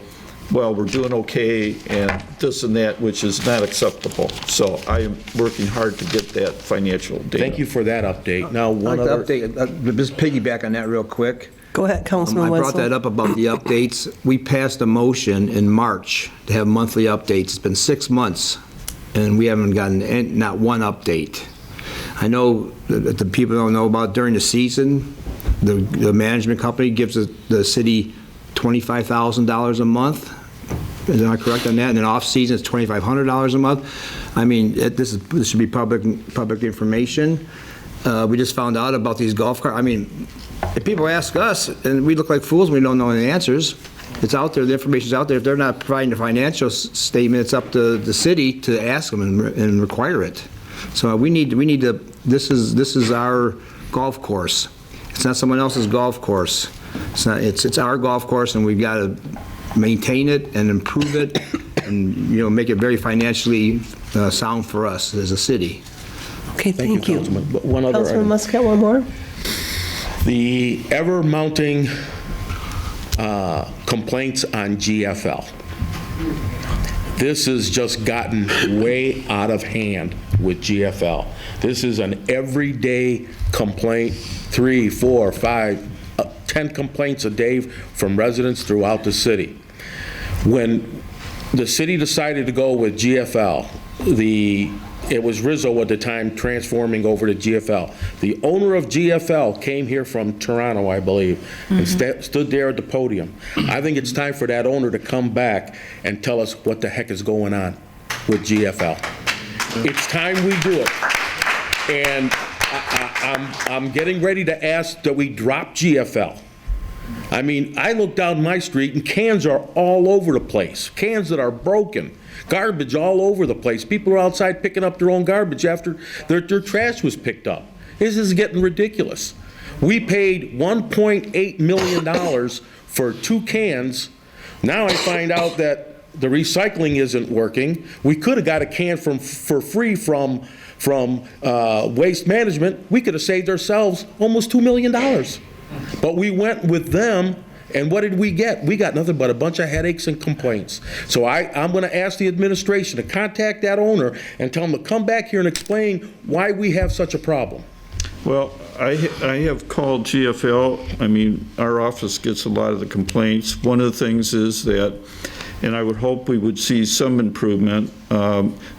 well, we're doing okay, and this and that, which is not acceptable. So I am working hard to get that financial data. Thank you for that update. Now, one I'd other... like to update, just piggyback on that real quick. Go ahead, Councilman I Wenzel. brought that up about the updates. We passed a motion in March to have monthly updates. It's been 6 months, and we haven't gotten not one update. I know that the people don't know about during the season, the management company gives the city $25,000 a month. Is I correct on that? And then off-season, it's $2,500 a month. I mean, this should be public information. We just found out about these golf carts. I mean, if people ask us, and we look like fools, we don't know any answers. It's out there, the information's out there. If they're not providing the financial statement, it's up to the city to ask them and require it. So we need to, this is our golf course. It's not someone else's golf course. It's our golf course, and we've got to maintain it and improve it and, make it very financially sound for us as a city. Okay, thank you. Councilman. One other Councilman item. Muscat, one more? The ever-mounting complaints on GFL. This has just gotten way out of hand with GFL. This is an everyday complaint, 3, 4, 5, 10 complaints a day from residents throughout the city. When the city decided to go with GFL, it was Rizzo at the time transforming over to GFL. The owner of GFL came here from Toronto, I believe, and stood there at the podium. I think it's time for that owner to come back and tell us what the heck is going on with GFL. It's time we do it. And I'm getting ready to ask that we drop GFL. I mean, I look down my street and cans are all over the place. Cans that are broken. Garbage all over the place. People are outside picking up their own garbage after their trash was picked up. This is getting ridiculous. We paid $1.8 million for 2 cans. Now I find out that the recycling isn't working. We could have got a can for free from Waste Management. We could have saved ourselves almost $2 million. But we went with them, and what did we get? We got nothing but a bunch of headaches and complaints. So I'm going to ask the administration to contact that owner and tell him to come back here and explain why we have such a problem. Well, I have called GFL. I mean, our office gets a lot of the complaints. One of the things is that, and I would hope we would see some improvement,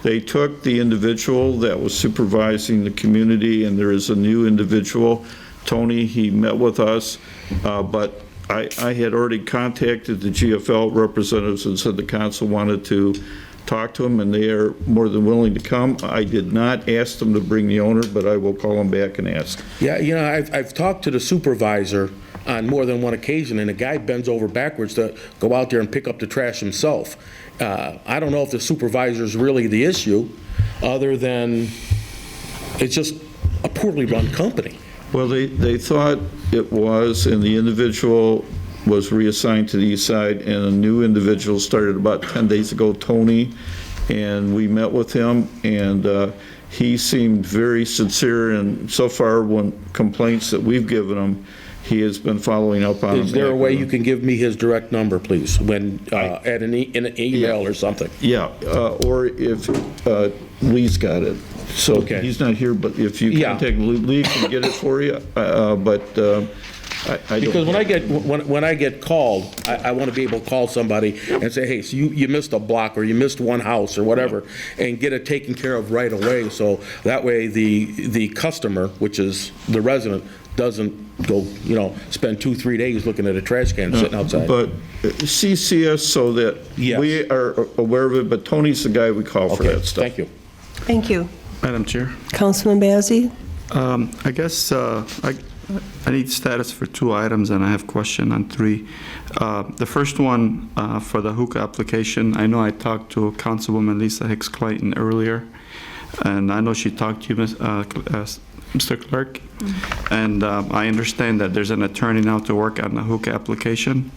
they took the individual that was supervising the community, and there is a new individual, Tony. He met with us, but I had already contacted the GFL representatives and said the council wanted to talk to them, and they are more than willing to come. I did not ask them to bring the owner, but I will call them back and ask. Yeah, I've talked to the supervisor on more than one occasion, and a guy bends over backwards to go out there and pick up the trash himself. I don't know if the supervisor is really the issue, other than it's just a poorly run company. Well, they thought it was, and the individual was reassigned to the east side, and a new individual started about 10 days ago, Tony, and we met with him, and he seemed very sincere, and so far, when complaints that we've given him, he has been following up on them. Is there a way you can give me his direct number, please, when, at in an email or something? Yeah, or if Lee's got it. So Okay. he's not here, but if you contact Lee, can get it for you, but I don't. Because when I get called, I want to be able to call somebody and say, hey, so you missed a block, or you missed one house, or whatever, and get it taken care of right away, so that way the customer, which is the resident, doesn't go, spend 2-3 days looking at a trash can sitting outside. But CC us so that we are aware of it, but Tony's the guy we call for that stuff. Thank you. Thank you. Madam Chair, Councilman Bazey? I guess I need status for 2 items, and I have question on 3. The first one, for the hookah application, I know I talked to Councilwoman Lisa Hicks Clayton earlier, and I know she talked to you, Mr. Clerk, and I understand that there's an attorney now to work on the hookah application.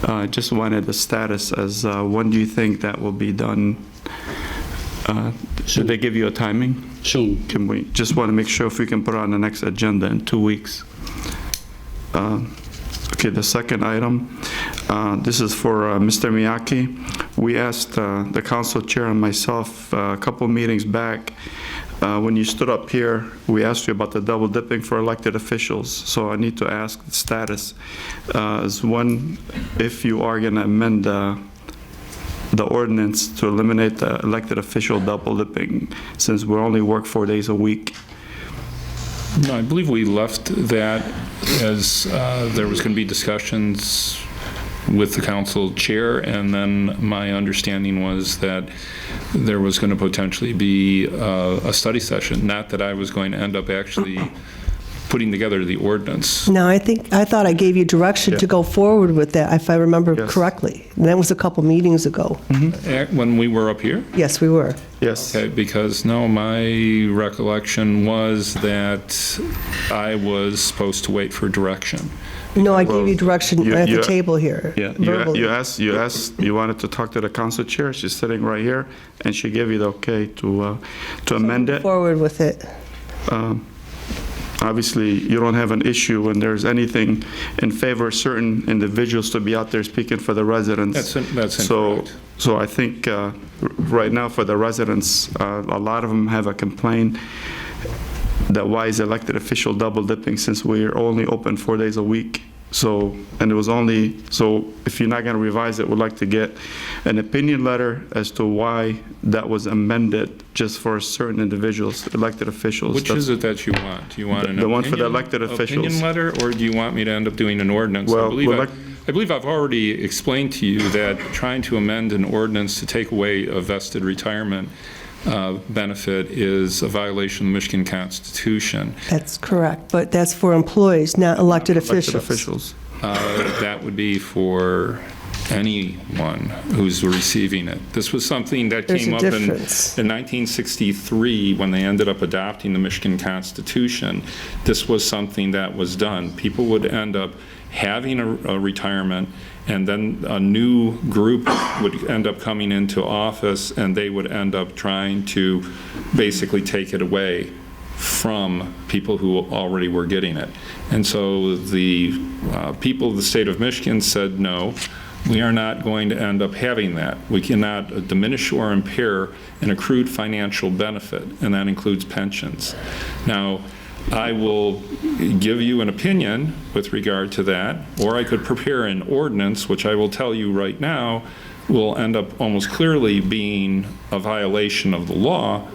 I just wanted the status as when do you think that will be done? Should they give you a timing? Soon. Can we just want to make sure if we can put it on the next agenda in 2 weeks? Okay, the second item, this is for Mr. Miyake. We asked the council chair and myself a couple meetings back, when you stood up here, we asked you about the double dipping for elected officials. So I need to ask the status is when, if you are going to amend the ordinance to eliminate the elected official double dipping, since we only work 4 days a week. No, I believe we left that as there was going to be discussions with the council chair, and then my understanding was that there was going to potentially be a study session, not that I was going to end up actually putting together the ordinance. No, I thought I gave you direction to go forward with that, if I remember correctly. And that was a couple meetings ago. When we were up here? Yes, we were. Yes. Okay, because no, my recollection was that I was supposed to wait for direction. No, I gave you direction at the table here. Yeah, you asked, you wanted to talk to the council chair. She's sitting right here, and she gave you the okay to amend it. Forward with it. Obviously, you don't have an issue when there's anything in favor of certain individuals to be out there speaking for the residents. That's incorrect. So I think right now for the residents, a lot of them have a complaint that why is elected official double dipping since we're only open 4 days a week. So, and it was only, so if you're not going to revise it, we'd like to get an opinion letter as to why that was amended just for certain individuals, elected officials. Which is it that you want? Do you want an the one for the elected officials? Opinion letter, or do you want me to end up doing an ordinance? Well, I believe I've already explained to you that trying to amend an ordinance to take away a vested retirement benefit is a violation of the Michigan Constitution. That's correct, but that's for employees, not elected officials. That would be for anyone who's receiving it. This was something that came up in 1963 when they ended up adopting the Michigan Constitution. This was something that was done. People would end up having a retirement, and then a new group would end up coming into office, and they would end up trying to basically take it away from people who already were getting it. And so the people of the state of Michigan said, no, we are not going to end up having that. We cannot diminish or impair an accrued financial benefit, and that includes pensions. Now, I will give you an opinion with regard to that, or I could prepare an ordinance, which I will tell you right now will end up almost clearly being a violation of the law,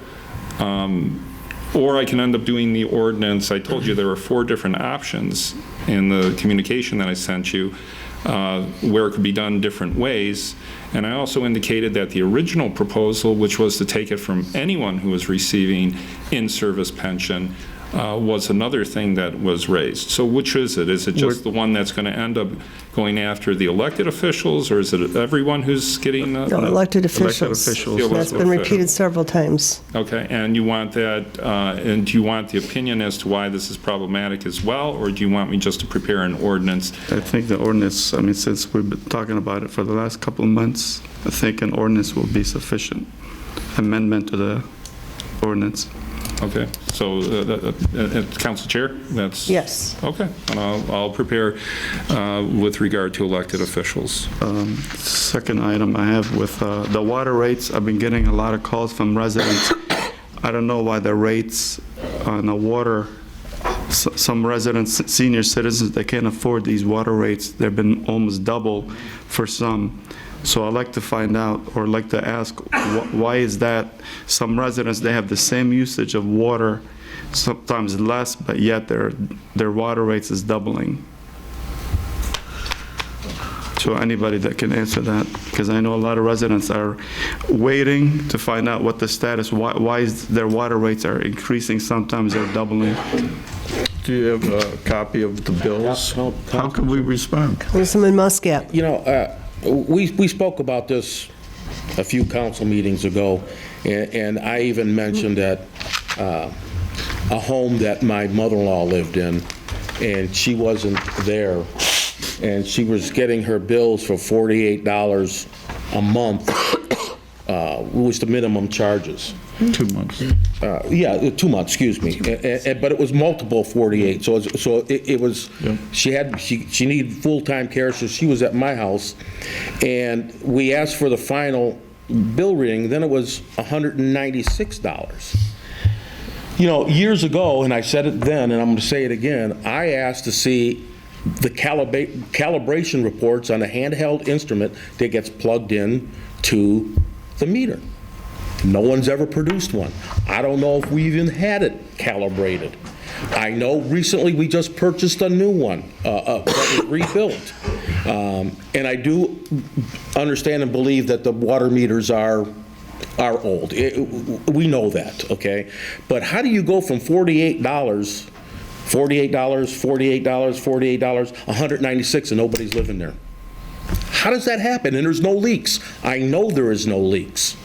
or I can end up doing the ordinance. I told you there were 4 different options in the communication that I sent you, where it could be done different ways. And I also indicated that the original proposal, which was to take it from anyone who was receiving in-service pension, was another thing that was raised. So which is it? Is it just the one that's going to end up going after the elected officials, or is it everyone who's getting? No, elected officials. That's been repeated several times. Okay, and you want that, and do you want the opinion as to why this is problematic as well, or do you want me just to prepare an ordinance? I think the ordinance, I mean, since we've been talking about it for the last couple of months, I think an ordinance will be sufficient. Amendment to the ordinance. Okay, so, Council Chair, that's? Yes. Okay, and I'll prepare with regard to elected officials. Second item I have with the water rates, I've been getting a lot of calls from residents. I don't know why the rates on the water, some residents, senior citizens, they can't afford these water rates. They've been almost double for some. So I'd like to find out, or like to ask, why is that? Some residents, they have the same usage of water, sometimes less, but yet their water rates is doubling. So anybody that can answer that, because I know a lot of residents are waiting to find out what the status, why is their water rates are increasing, sometimes they're doubling. Do you have a copy of the bills? How can we respond? Councilman Muscat. You know, we spoke about this a few council meetings ago, and I even mentioned that a home that my mother-in-law lived in, and she wasn't there, and she was getting her bills for $48 a month, was the minimum charges. 2 months. Yeah, 2 months, excuse me. But it was multiple 48, so it was, she needed full-time care, so she was at my house, and we asked for the final bill reading, then it was $196. You know, years ago, and I said it then, and I'm going to say it again, I asked to see the calibration reports on a handheld instrument that gets plugged in to the meter. No one's ever produced one. I don't know if we even had it calibrated. I know recently we just purchased a new one that was rebuilt. And I do understand and believe that the water meters are old. We know that, okay? But how do you go from $48, $196, and nobody's living there? How does that happen? And there's no leaks. I know there is no leaks.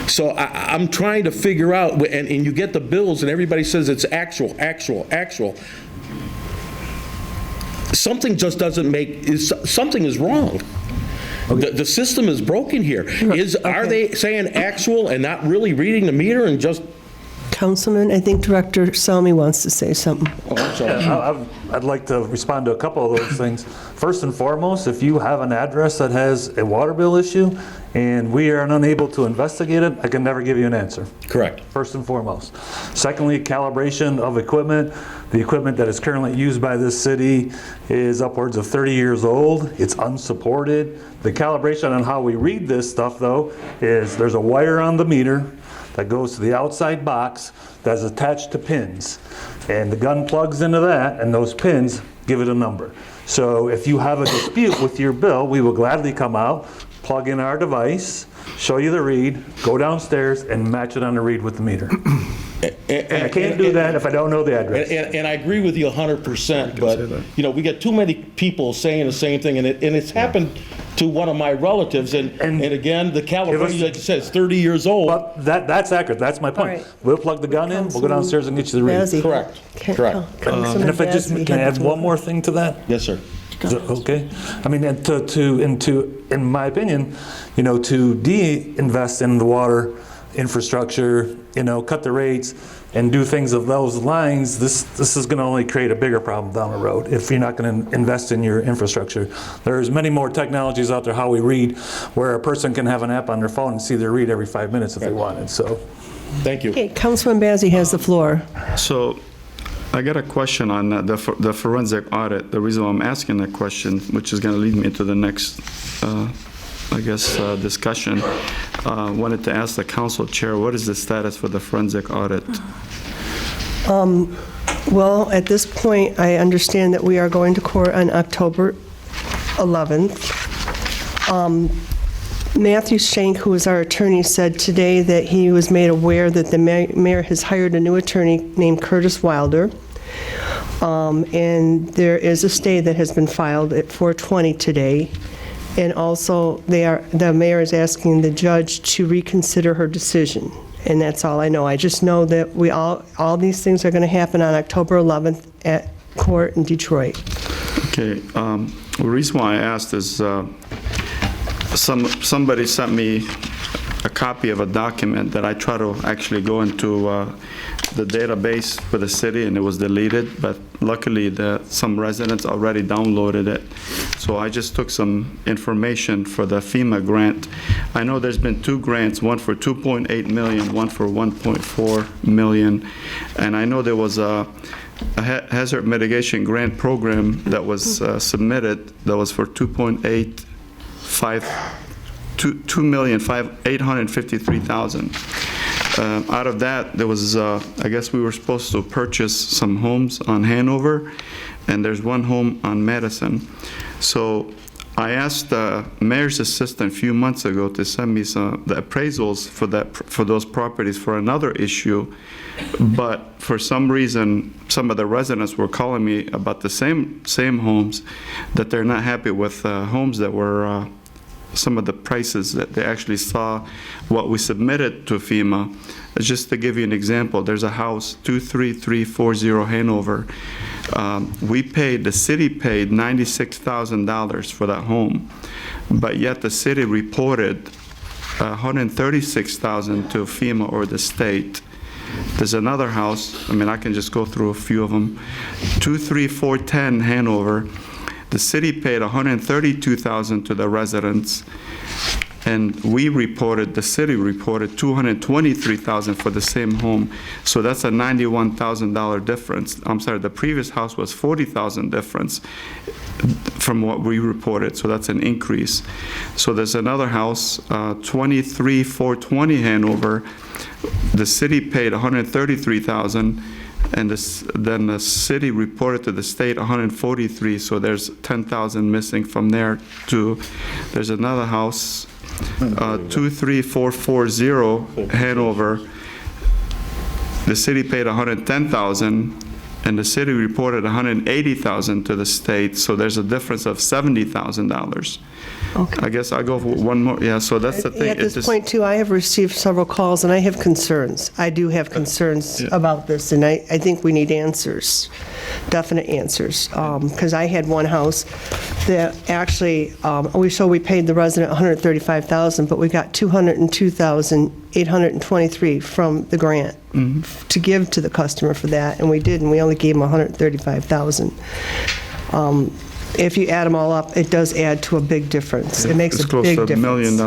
So I'm trying to figure out, and you get the bills and everybody says it's actual. Something just doesn't something is wrong. The system is broken here. Are they saying actual and not really reading the meter and just... Councilman, I think Director Salmi wants to say something. Oh, I'm sorry. Yeah, I'd like to respond to a couple of those things. First and foremost, if you have an address that has a water bill issue and we are unable to investigate it, I can never give you an answer. Correct. First and foremost. Secondly, calibration of equipment. The equipment that is currently used by this city is upwards of 30 years old. It's unsupported. The calibration on how we read this stuff, though, is there's a wire on the meter that goes to the outside box that's attached to pins. And the gun plugs into that, and those pins give it a number. So if you have a dispute with your bill, we will gladly come out, plug in our device, show you the read, go downstairs, and match it on the read with the meter. And I can't do that if I don't know the address. And I agree with you 100%, but, you know, we get too many people saying the same thing, and it's happened to one of my relatives, and again, the calibration, like you said, is 30 years old. But that's accurate, that's my point. Right. We'll plug the gun in, we'll go downstairs and get you the read. Bazey. Correct. And if I just can add one more thing to that? Yes, sir. Is it okay? I mean, and in my opinion, you know, to de-invest in the water infrastructure, you know, cut the rates and do things of those lines, this is going to only create a bigger problem down the road if you're not going to invest in your infrastructure. There's many more technologies out there how we read, where a person can have an app on their phone and see their read every 5 minutes if they wanted. So, thank you. Okay, Councilman Bazey has the floor. So I got a question on the forensic audit. The reason why I'm asking that question, which is going to lead me into the next discussion, wanted to ask the council chair, what is the status for the forensic audit? Well, at this point, I understand that we are going to court on October 11th. Matthew Shank, who is our attorney, said today that he was made aware that the mayor has hired a new attorney named Curtis Wilder. And there is a stay that has been filed at 4:20 today. And also, the mayor is asking the judge to reconsider her decision. And that's all I know. I just know that all these things are going to happen on October 11th at court in Detroit. Okay, the reason why I asked is somebody sent me a copy of a document that I try to actually go into the database for the city, and it was deleted, but luckily some residents already downloaded it. So I just took some information for the FEMA grant. I know there's been 2 grants, one for 2.8 million, one for 1.4 million, and I know there was a hazard mitigation grant program that was submitted that was for $2,853,000. Out of that, there was, I guess we were supposed to purchase some homes on Hanover, and there's one home on Madison. So I asked the mayor's assistant a few months ago to send me the appraisals for those properties for another issue, but for some reason, some of the residents were calling me about the same homes, that they're not happy with homes that were some of the prices that they actually saw what we submitted to FEMA. Just to give you an example, there's a house, 23340 Hanover. The city paid $96,000 for that home, but yet the city reported $136,000 to FEMA or the state. There's another house, I can just go through a few of them, 23410 Hanover. The city paid $132,000 to the residents, and the city reported $223,000 for the same home. So that's a $91,000 difference. I'm sorry, the previous house was $40,000 difference from what we reported, so that's an increase. So there's another house, 23420 Hanover. The city paid $133,000. And then the city reported to the state 143, so there's 10,000 missing from there too. There's another house, 23440 Hanover. The city paid 110,000, and the city reported 180,000 to the state, so there's a difference of $70,000. Okay. I guess I'll go for one more. Yeah, so that's the thing. At this point, too, I have received several calls, and I have concerns. I do have concerns about this, and I think we need answers, definite answers. Because I had one house that actually, we paid the resident $135,000, but we got $202,823 from the grant to give to the customer for that, and we did, and we only gave them $135,000. If you add them all up, it does add to a big difference. It makes a big difference. It's close to $1 million.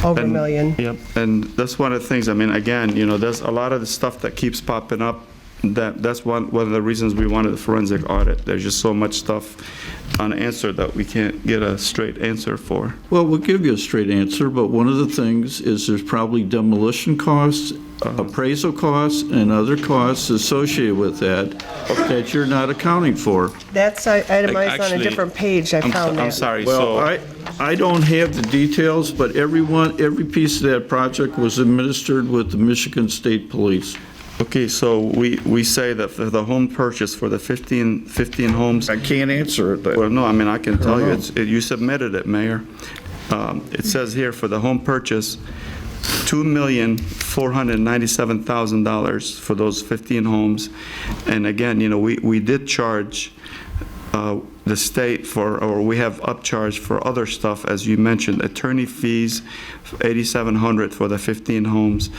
Over $1 million. Yep, and that's one of the things, again, there's a lot of the stuff that keeps popping up. That's one of the reasons we wanted a forensic audit. There's just so much stuff unanswered that we can't get a straight answer for. Well, we'll give you a straight answer, but one of the things is there's probably demolition costs, appraisal costs, and other costs associated with that you're not accounting for. That's itemized on a different page. I found that. I'm sorry. Well, I don't have the details, but every piece of that project was administered with the Michigan State Police. Okay, so we say that for the home purchase for the 15 homes. I can't answer it. Well, no, I can tell you, you submitted it, Mayor. It says here for the home purchase, $2,497,000 for those 15 homes. And again, we did charge the state we have upcharge for other stuff, as you mentioned, attorney fees, $8,700 for the 15 homes.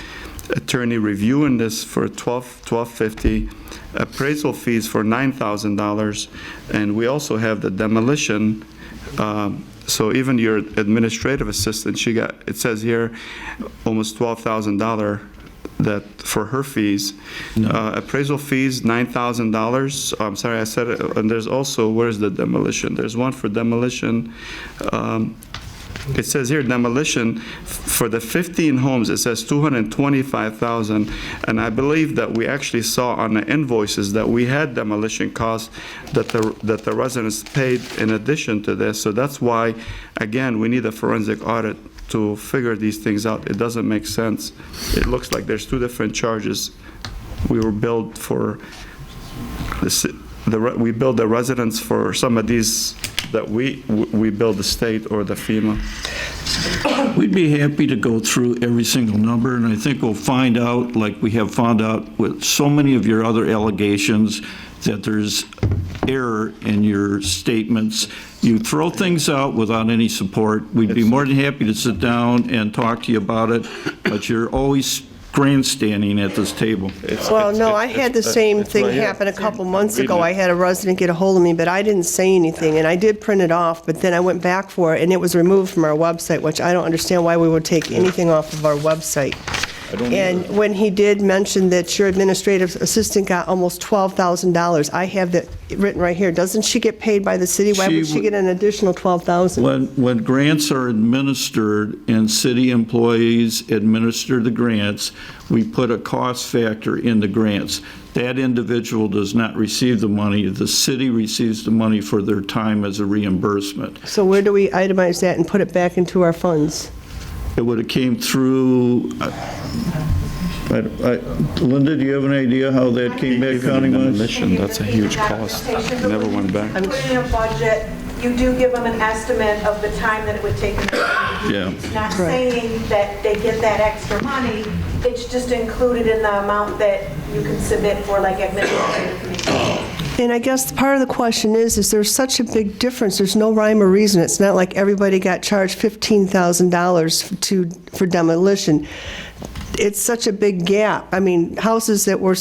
Attorney reviewing this for $1,250, appraisal fees for $9,000, and we also have the demolition. So even your administrative assistant, it says here, almost $12,000 that for her fees. Appraisal fees, $9,000. I'm sorry, I said it. And there's also, where's the demolition? There's one for demolition. It says here demolition for the 15 homes, it says $225,000, and I believe that we actually saw on the invoices that we had demolition costs that the residents paid in addition to this. So that's why, again, we need a forensic audit to figure these things out. It doesn't make sense. It looks like there's two different charges. We were billed for, we billed the residents for some of these that we billed the state or the FEMA. We'd be happy to go through every single number, and I think we'll find out, like we have found out with so many of your other allegations, that there's error in your statements. You throw things out without any support. We'd be more than happy to sit down and talk to you about it, but you're always grandstanding at this table. Well, no, I had the same thing happen a couple months ago. I had a resident get a hold of me, but I didn't say anything, and I did print it off, but then I went back for it, and it was removed from our website, which I don't understand why we would take anything off of our website. And when he did mention that your administrative assistant got almost $12,000, I have that written right here. Doesn't she get paid by the city? Why would she get an additional $12,000? When grants are administered and city employees administer the grants, we put a cost factor in the grants. That individual does not receive the money. The city receives the money for their time as a reimbursement. So where do we itemize that and put it back into our funds? It would have came through, Linda, do you have an idea how that came back county-wise? Mission, that's a huge cost. Never went back. Put in a budget, you do give them an estimate of the time that it would take them to do. Yeah. It's not saying that they get that extra money, it's just included in the amount that you can submit for like administrative committee. And I guess part of the question is there's such a big difference, there's no rhyme or reason. It's not like everybody got charged $15,000 for demolition. It's such a big gap. I mean, houses that were,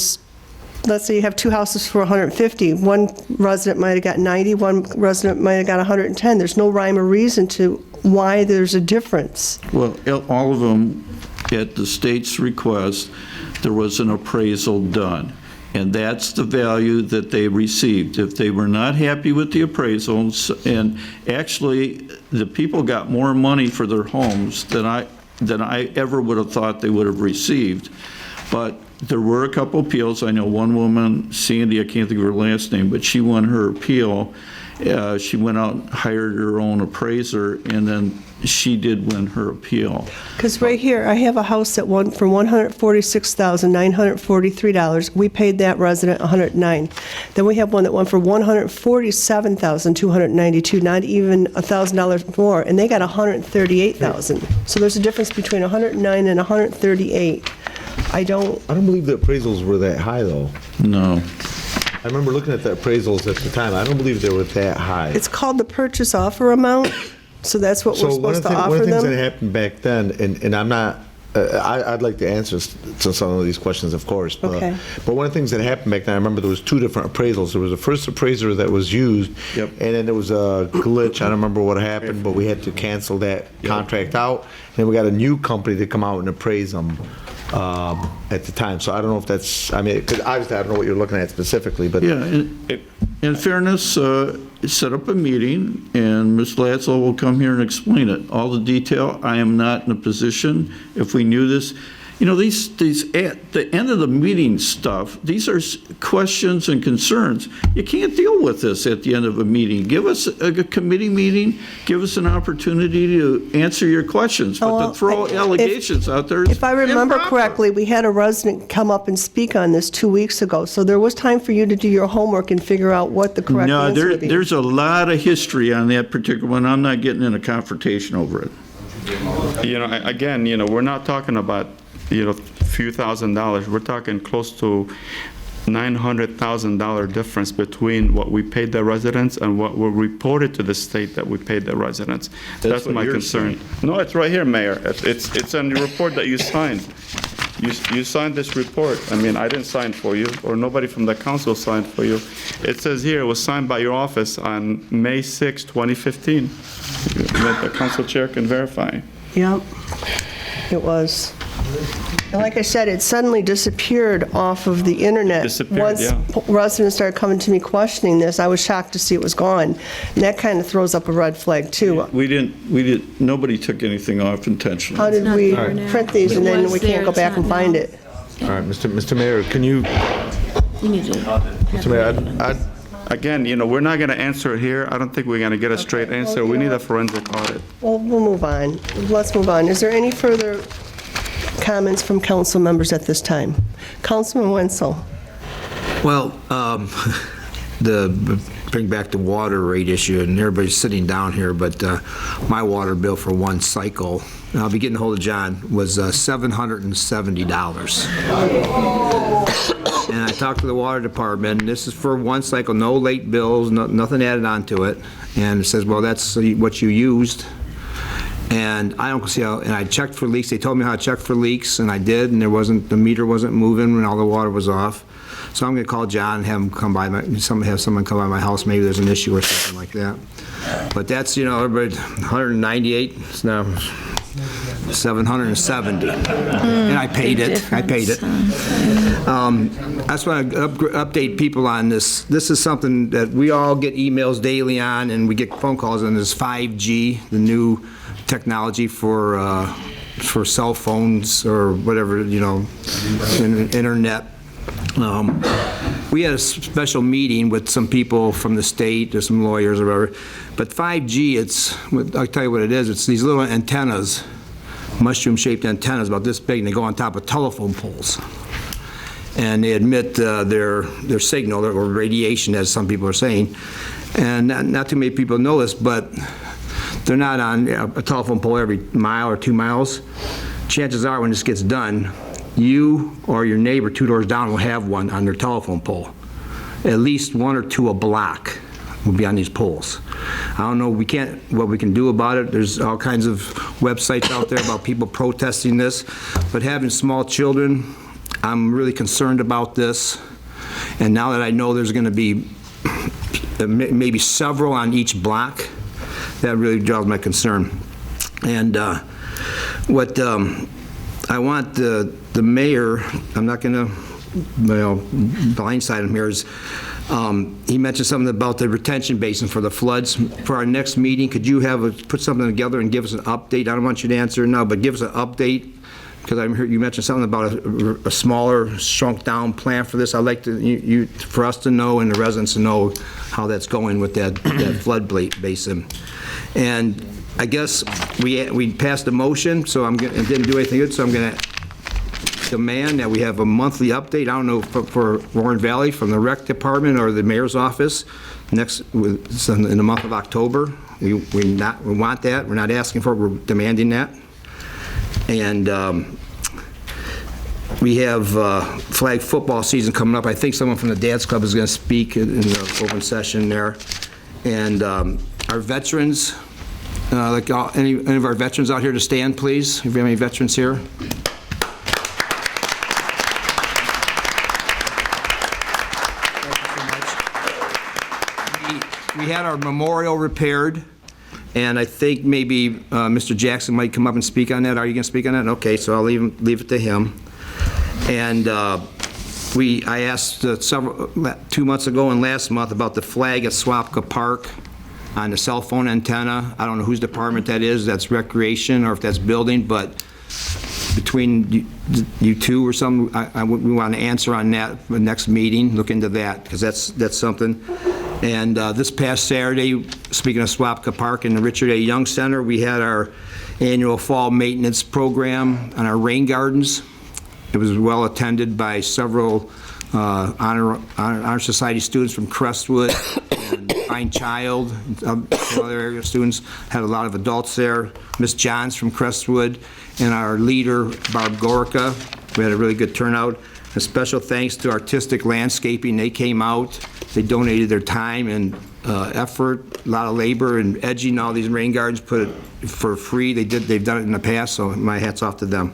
let's say you have two houses for 150, one resident might have got 90, one resident might have got 110. There's no rhyme or reason to why there's a difference. Well, all of them, at the state's request, there was an appraisal done. And that's the value that they received. If they were not happy with the appraisals, and actually, the people got more money for their homes than I ever would have thought they would have received. But there were a couple appeals. I know one woman, Sandy, I can't think of her last name, but she won her appeal. She went out and hired her own appraiser, and then she did win her appeal. Because right here, I have a house that won for $146,943. We paid that resident $109. Then we have one that won for $147,292, not even $1,000 more, and they got $138,000. So there's a difference between $109 and $138. I don't believe the appraisals were that high, though. No. I remember looking at the appraisals at the time. I don't believe they were that high. It's called the purchase offer amount, so that's what we're supposed to offer them? One of the things that happened back then, and I'm not, I'd like to answer to some of these questions, of course. But, Okay. But one of the things that happened back then, I remember there was two different appraisals. There was a first appraiser that was used, Yep. and then there was a glitch. I don't remember what happened, but we had to cancel that contract out. And then we got a new company to come out and appraise them at the time. So I don't know if that's, I mean, 'cause obviously I don't know what you're looking at specifically, but. Yeah, in fairness, set up a meeting, and Ms. Latzel will come here and explain it. All the detail, I am not in a position, if we knew this, you know, these at the end of the meeting stuff, these are questions and concerns. You can't deal with this at the end of a meeting. Give us a committee meeting, give us an opportunity to answer your questions, but to throw allegations out there is If I remember improper. correctly, we had a resident come up and speak on this 2 weeks ago, so there was time for you to do your homework and figure out what the correct No, answer would be. there's a lot of history on that particular one. I'm not getting in a confrontation over it. You know, again, you know, we're not talking about, you know, a few $1,000s. We're talking close to $900,000 difference between what we paid the residents and what we reported to the state that we paid the residents. That's what my you're concern. No, it's right here, Mayor. It's on the report that you signed. You signed this report. I mean, I didn't sign for you, or nobody from the council signed for you. It says here, it was signed by your office on May 6, 2015. The council chair can verify. Yep, it was. And like I said, it suddenly disappeared off of the internet. Disappeared, Once yeah. residents started coming to me questioning this, I was shocked to see it was gone. And that kind of throws up a red flag, too. Nobody took anything off intentionally. How did we print these and then we can't go back and find it? All right, Mr. Mayor, can you, You need to. Mr. Mayor, Again, we're not going to answer it here. I don't think we're going to get a straight answer. We need a forensic audit. Well, we'll move on. Let's move on. Is there any further comments from council members at this time? Councilman Wenzel. Well, bring back the water rate issue, and everybody's sitting down here, but my water bill for one cycle, and I'll be getting a hold of John, was $770. And I talked to the water department, and this is for one cycle, no late bills, nothing added on to it. And it says, well, that's what you used. And I don't see how, and I checked for leaks. They told me how to check for leaks, and I did, and the meter wasn't moving when all the water was off. So I'm going to call John and have him come by, have someone come by my house. Maybe there's an issue or something like that. But that's, everybody, 198, it's now 770. And I paid it. I paid it. I just want to update people on this. This is something that we all get emails daily on, and we get phone calls on this 5G, the new technology for cell phones or whatever, internet. We had a special meeting with some people from the state, or some lawyers or whatever, but 5G, I'll tell you what it is, it's these little antennas, mushroom-shaped antennas about this big, and they go on top of telephone poles. And they emit their signal, or radiation, as some people are saying. And not too many people know this, but they're not on a telephone pole every mile or 2 miles. Chances are, when this gets done, you or your neighbor 2 doors down will have one on their telephone pole. At least 1 or 2 a block will be on these poles. I don't know what we can do about it. There's all kinds of websites out there about people protesting this, but having small children, I'm really concerned about this. And now that I know there's going to be maybe several on each block, that really draws my concern. And what I want the mayor, I'm not going to blindside him here, is he mentioned something about the retention basin for the floods. For our next meeting, could you put something together and give us an update? I don't want you to answer now, but give us an update, because I heard you mentioned something about a smaller, shrunk-down plan for this. I'd like for us to know and the residents to know how that's going with that flood basin. And I guess we passed a motion, so it didn't do anything good, so I'm going to demand that we have a monthly update. I don't know for Warren Valley from the rec department or the mayor's office in the month of October. We want that. We're not asking for it. We're demanding that. And we have flag football season coming up. I think someone from the Dad's Club is going to speak in the open session there. And our veterans, any of our veterans out here to stand, please. If we have any veterans here. We had our memorial repaired, and I think maybe Mr. Jackson might come up and speak on that. Are you going to speak on that? Okay, so I'll leave it to him. And I asked 2 months ago and last month about the flag at Swapka Park on the cell phone antenna. I don't know whose department that is. That's recreation or if that's building, but between you two or something, we want to answer on that the next meeting. Look into that, because that's something. And this past Saturday, speaking of Swapka Park in the Richard A. Young Center, we had our annual fall maintenance program on our rain gardens. It was well attended by several Honor Society students from Crestwood and Fine Child, and other area students. Had a lot of adults there. Miss Johns from Crestwood and our leader, Barb Gorka. We had a really good turnout. A special thanks to Artistic Landscaping. They came out. They donated their time and effort, a lot of labor, and edging all these rain gardens, put it for free. They've done it in the past, so my hat's off to them.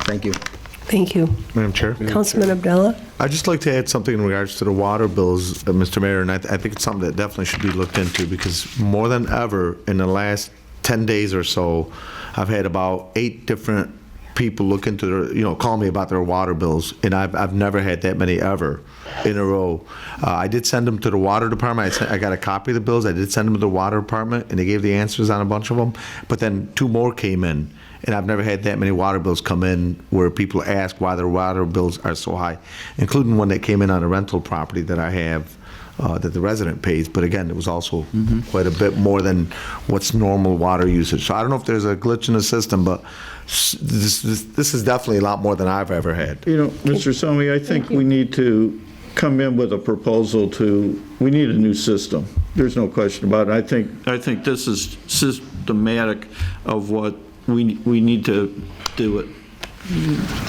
Thank you. Thank you. Madam Chair? Councilman Abdallah? I'd just like to add something in regards to the water bills, Mr. Mayor, and I think it's something that definitely should be looked into, because more than ever, in the last 10 days or so, I've had about 8 different people look into their, call me about their water bills, and I've never had that many ever in a row. I did send them to the water department. I got a copy of the bills. I did send them to the water department, and they gave the answers on a bunch of them. But then 2 more came in, and I've never had that many water bills come in where people ask why their water bills are so high, including one that came in on a rental property that I have, that the resident pays. But again, it was also quite a bit more than what's normal water usage. So I don't know if there's a glitch in the system, but this is definitely a lot more than I've ever had. You know, Mr. Somi, I think we need to come in with a proposal we need a new system. There's no question about it. I think this is systematic of what we need to do it.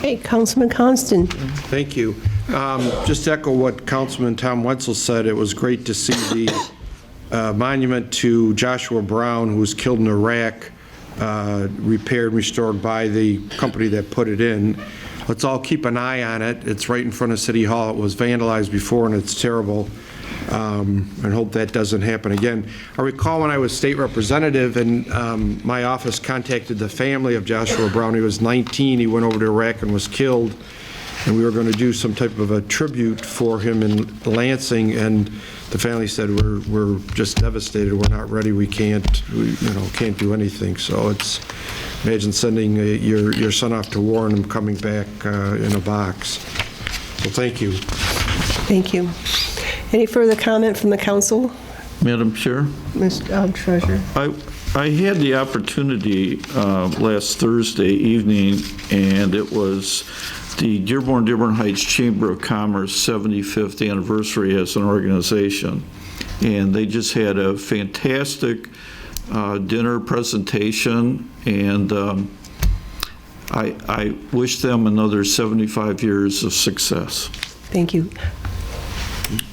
Hey, Councilman Constant. Thank you. Just to echo what Councilman Tom Wenzel said, it was great to see the monument to Joshua Brown, who was killed in Iraq, repaired and restored by the company that put it in. Let's all keep an eye on it. It's right in front of City Hall. It was vandalized before, and it's terrible. And hope that doesn't happen again. I recall when I was state representative and my office contacted the family of Joshua Brown. He was 19. He went over to Iraq and was killed. And we were going to do some type of a tribute for him in Lansing. And the family said, we're just devastated. We're not ready. We can't do anything. So it's, imagine sending your son off to war and him coming back in a box. So thank you. Thank you. Any further comment from the council? Madam Chair? Mr. Treasurer. I had the opportunity last Thursday evening, and it was the Dearborn Heights Chamber of Commerce 75th anniversary as an organization. And they just had a fantastic dinner presentation, and I wish them another 75 years of success. Thank you.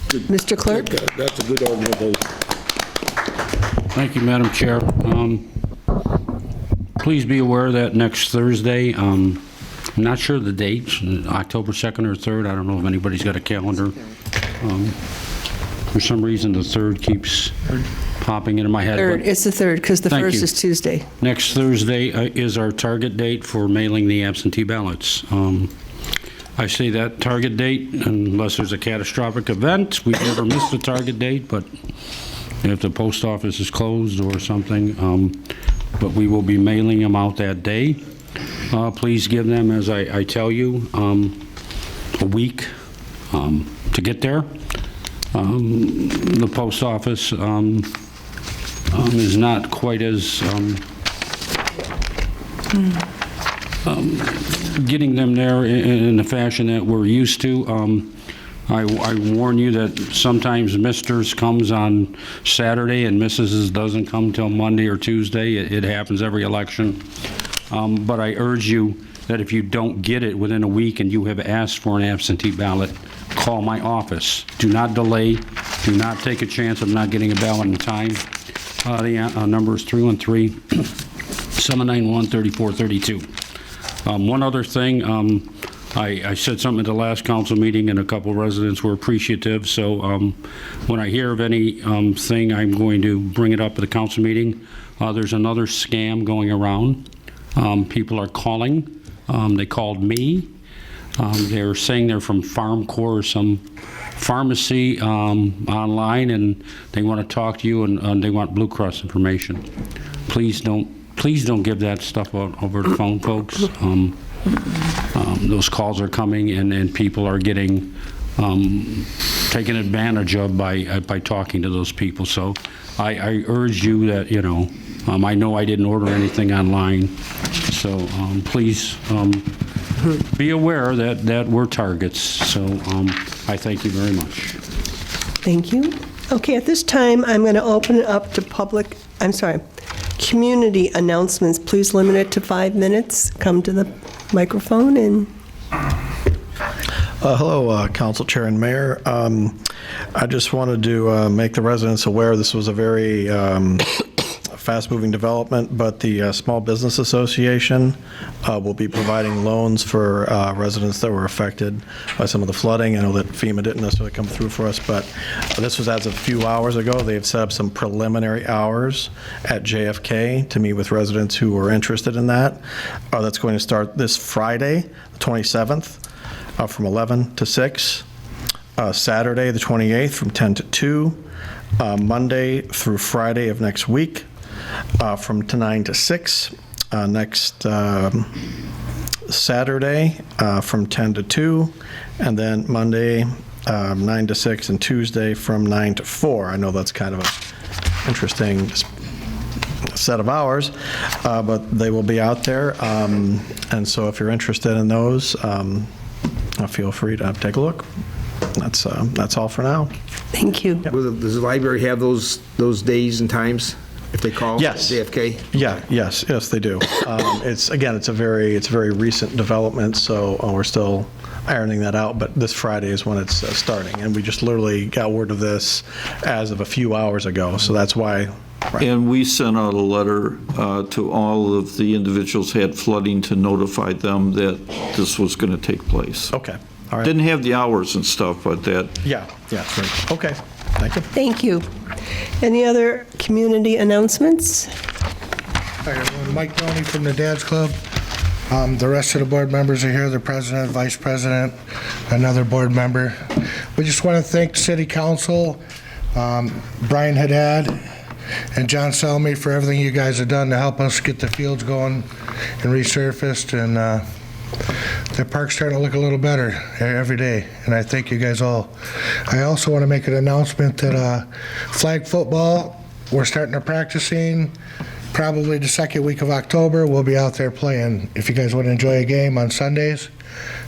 Mr. Clerk? That's a good organization. Thank you, Madam Chair. Please be aware that next Thursday, I'm not sure the date, October 2nd or 3rd. I don't know if anybody's got a calendar. For some reason, the 3rd keeps popping into my head. Third. It's the 3rd because the 1st is Tuesday. Next Thursday is our target date for mailing the absentee ballots. I say that target date unless there's a catastrophic event. We've never missed the target date, but if the post office is closed or something, but we will be mailing them out that day. Please give them, as I tell you, a week to get there. The post office is not quite as getting them there in the fashion that we're used to. I warn you that sometimes Mr.'s comes on Saturday and Mrs.'s doesn't come till Monday or Tuesday. It happens every election. But I urge you that if you don't get it within a week and you have asked for an absentee ballot, call my office. Do not delay. Do not take a chance of not getting a ballot in time. The number is 313-791-3432. One other thing, I said something at the last council meeting and a couple of residents were appreciative, so when I hear of any thing, I'm going to bring it up at the council meeting. There's another scam going around. People are calling. They called me. They're saying they're from FarmCorp or some pharmacy online, and they want to talk to you, and they want Blue Cross information. Please don't give that stuff out over the phone, folks. Those calls are coming, and people are getting taken advantage of by talking to those people. So I urge you that, I know I didn't order anything online, so please be aware that we're targets. So I thank you very much. Thank you. Okay, at this time, I'm going to open it up to community announcements. Please limit it to 5 minutes. Come to the microphone and... Hello, Council Chair and Mayor. I just wanted to make the residents aware this was a very fast-moving development, but the Small Business Association will be providing loans for residents that were affected by some of the flooding. I know that FEMA didn't necessarily come through for us, but this was as of a few hours ago. They've set up some preliminary hours at JFK to meet with residents who are interested in that. That's going to start this Friday, the 27th, from 11 to 6, Saturday, the 28th, from 10 to 2, Monday through Friday of next week, from 9 to 6, next Saturday from 10 to 2, and then Monday 9 to 6, and Tuesday from 9 to 4. I know that's kind of an interesting set of hours, but they will be out there. And so if you're interested in those, feel free to take a look. That's all for now. Thank you. Does the library have those days and times if they call? Yes. JFK? Yes, they do. It's a very recent development, so we're still ironing that out, but this Friday is when it's starting, and we just literally got word of this as of a few hours ago, so that's why. Right. And we sent out a letter to all of the individuals who had flooding to notify them that this was going to take place. Okay. All right. Didn't have the hours and stuff, but that. Yeah, right. Okay, thank you. Thank you. Any other community announcements? Hi, everyone. Mike Downey from the Dad's Club. The rest of the board members are here, the president, vice president, another board member. We just want to thank the city council, Brian Haddad, and John Selmy for everything you guys have done to help us get the fields going and resurfaced, and the park's starting to look a little better every day, and I thank you guys all. I also want to make an announcement that flag football, we're starting to practicing probably the second week of October. We'll be out there playing. If you guys want to enjoy a game on Sundays,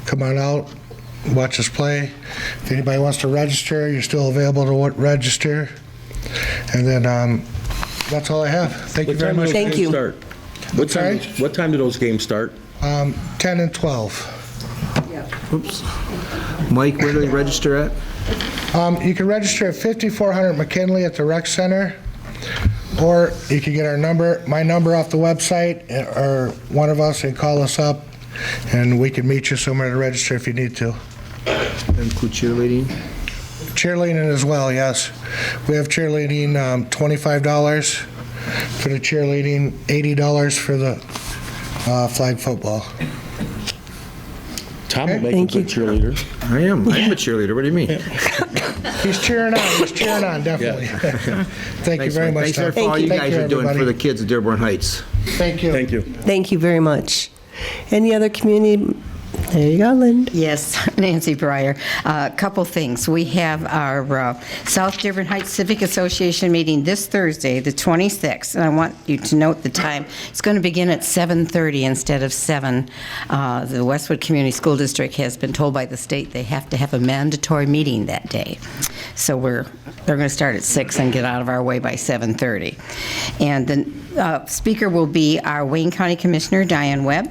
come on out, watch us play. If anybody wants to register, you're still available to register. And then that's all I have. Thank you very much. Thank you. What time do those games start? 10 and 12. Oops. Mike, where do they register at? You can register at 5400 McKinley at the rec center, or you can get my number off the website, or one of us, and call us up, and we can meet you somewhere to register if you need to. Include cheerleading? Cheerleading as well, yes. We have cheerleading, $25 for the cheerleading, $80 for the flag football. Tom will make a good cheerleader. I am. I'm a cheerleader. What do you mean? He's cheering on, definitely. Thank you very much, Tom. Thanks for all you guys are doing for the kids at Dearborn Heights. Thank you. Thank you. Thank you very much. Any other community? There you go, Lynn. Yes, Nancy Breyer. A couple things. We have our South Dearborn Heights Civic Association meeting this Thursday, the 26th, and I want you to note the time. It's going to begin at 7:30 instead of 7. The Westwood Community School District has been told by the state they have to have a mandatory meeting that day. So they're going to start at 6 and get out of our way by 7:30. And the speaker will be our Wayne County Commissioner, Diane Webb,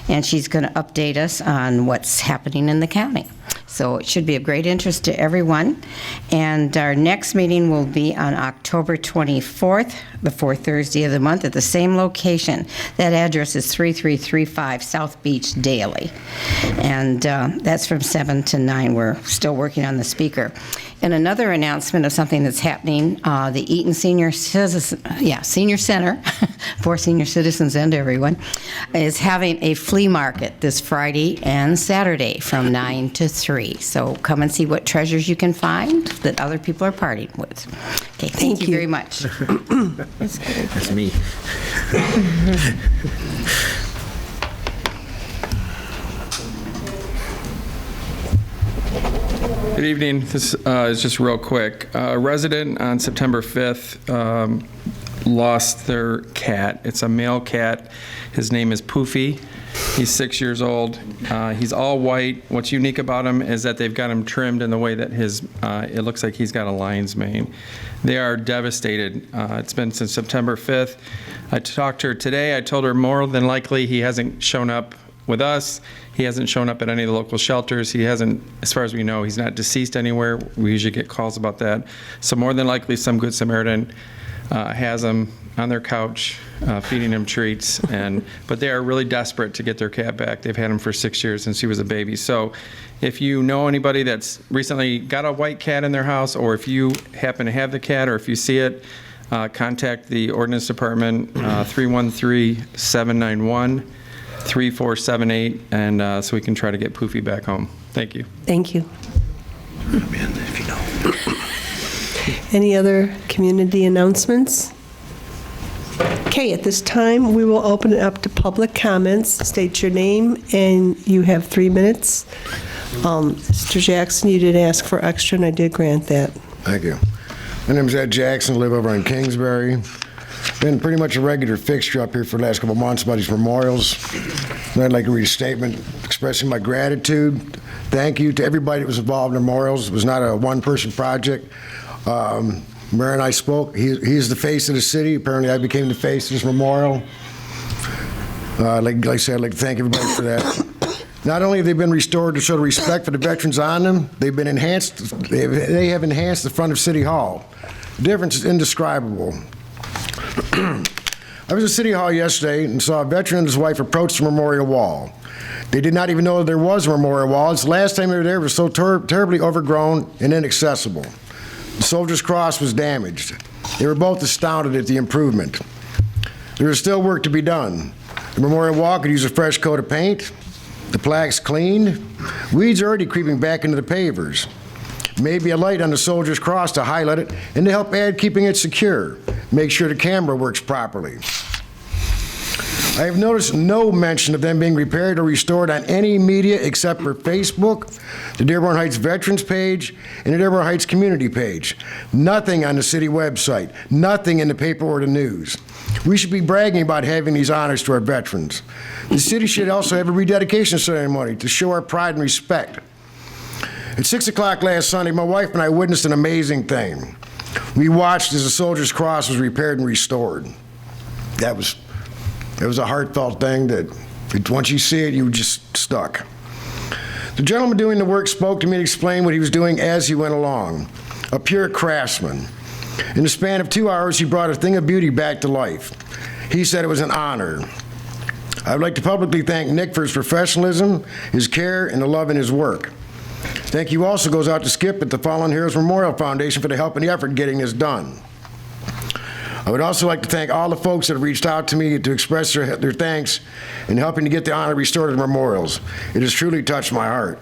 and she's going to update us on what's happening in the county. So it should be of great interest to everyone. And our next meeting will be on October 24th, the fourth Thursday of the month, at the same location. That address is 3335 South Beach Daily. And that's from 7 to 9. We're still working on the speaker. And another announcement of something that's happening, the Eaton Senior Center for senior citizens and everyone is having a flea market this Friday and Saturday from 9 to 3. So come and see what treasures you can find that other people are partying with. Okay, thank you very much. That's me. Good evening. This is just real quick. A resident on September 5th lost their cat. It's a male cat. His name is Poofy. He's 6 years old. He's all white. What's unique about him is that they've got him trimmed in the way that it looks like he's got a lion's mane. They are devastated. It's been since September 5th. I talked to her today. I told her more than likely he hasn't shown up with us. He hasn't shown up at any of the local shelters. He hasn't, as far as we know, he's not deceased anywhere. We usually get calls about that. So more than likely some Good Samaritan has him on their couch, feeding him treats. But they are really desperate to get their cat back. They've had him for 6 years since he was a baby. So if you know anybody that's recently got a white cat in their house, or if you happen to have the cat, or if you see it, contact the Ordinance Department, 313-791-3478, and so we can try to get Poofy back home. Thank you. Thank you. Any other community announcements? Kate? Okay, at this time, we will open it up to public comments. State your name, and you have 3 minutes. Mr. Jackson, you did ask for extra, and I did grant that. Thank you. My name is Ed Jackson, live over in Kingsbury. Been pretty much a regular fixture up here for the last couple of months about these memorials. And I'd like to read a statement expressing my gratitude. Thank you to everybody that was involved in memorials. It was not a one-person project. Mayor and I spoke. He's the face of the city. Apparently, I became the face of this memorial. Like I said, I'd like to thank everybody for that. Not only have they been restored to show the respect for the veterans on them, they've been enhanced. They have enhanced the front of City Hall. The difference is indescribable. I was at City Hall yesterday and saw a veteran and his wife approach the memorial wall. They did not even know that there was a memorial wall. It's the last time they were there, it was so terribly overgrown and inaccessible. The Soldier's Cross was damaged. They were both astounded at the improvement. There is still work to be done. The memorial wall could use a fresh coat of paint. The plaque's cleaned. Weeds are already creeping back into the pavers. Maybe a light on the Soldier's Cross to highlight it and to help add keeping it secure. Make sure the camera works properly. I have noticed no mention of them being repaired or restored on any media except for Facebook, the Dearborn Heights Veterans page, and the Dearborn Heights Community page. Nothing on the city website, nothing in the paper or the news. We should be bragging about having these honors to our veterans. The city should also have a rededication ceremony to show our pride and respect. At 6 o'clock last Sunday, my wife and I witnessed an amazing thing. We watched as the Soldier's Cross was repaired and restored. It was a heartfelt thing that once you see it, you were just stuck. The gentleman doing the work spoke to me and explained what he was doing as he went along. A pure craftsman. In the span of 2 hours, he brought a thing of beauty back to life. He said it was an honor. I would like to publicly thank Nick for his professionalism, his care, and the love in his work. Thank you also goes out to Skip at the Fallen Heroes Memorial Foundation for the help and the effort in getting this done. I would also like to thank all the folks that have reached out to me to express their thanks in helping to get the honor restored to the memorials. It has truly touched my heart.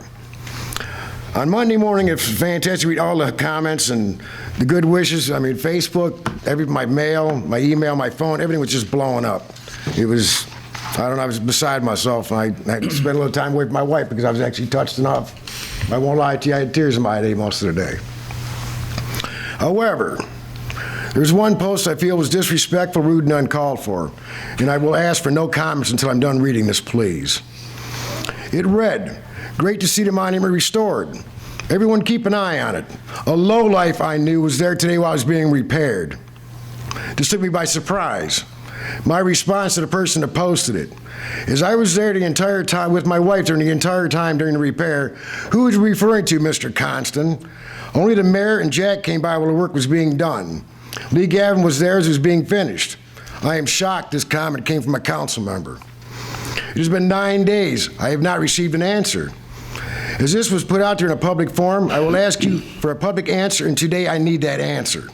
On Monday morning, it's fantastic to read all the comments and the good wishes. I mean, Facebook, my mail, my email, my phone, everything was just blowing up. It was, I don't know, I was beside myself. I had to spend a little time with my wife because I was actually touched enough. I won't lie to you, I had tears in my eye most of the day. However, there's one post I feel was disrespectful, rude, and uncalled for, and I will ask for no comments until I'm done reading this, please. It read, "Great to see the monument restored. Everyone keep an eye on it. A lowlife I knew was there today while it was being repaired." This took me by surprise. My response to the person that posted it, as I was there the entire time with my wife during the entire time during the repair, who was referring to, Mr. Constant? Only the mayor and Jack came by while the work was being done. Lee Gavin was there as it was being finished. I am shocked this comment came from a council member. It has been 9 days. I have not received an answer. As this was put out there in a public forum, I will ask you for a public answer, and today I need that answer.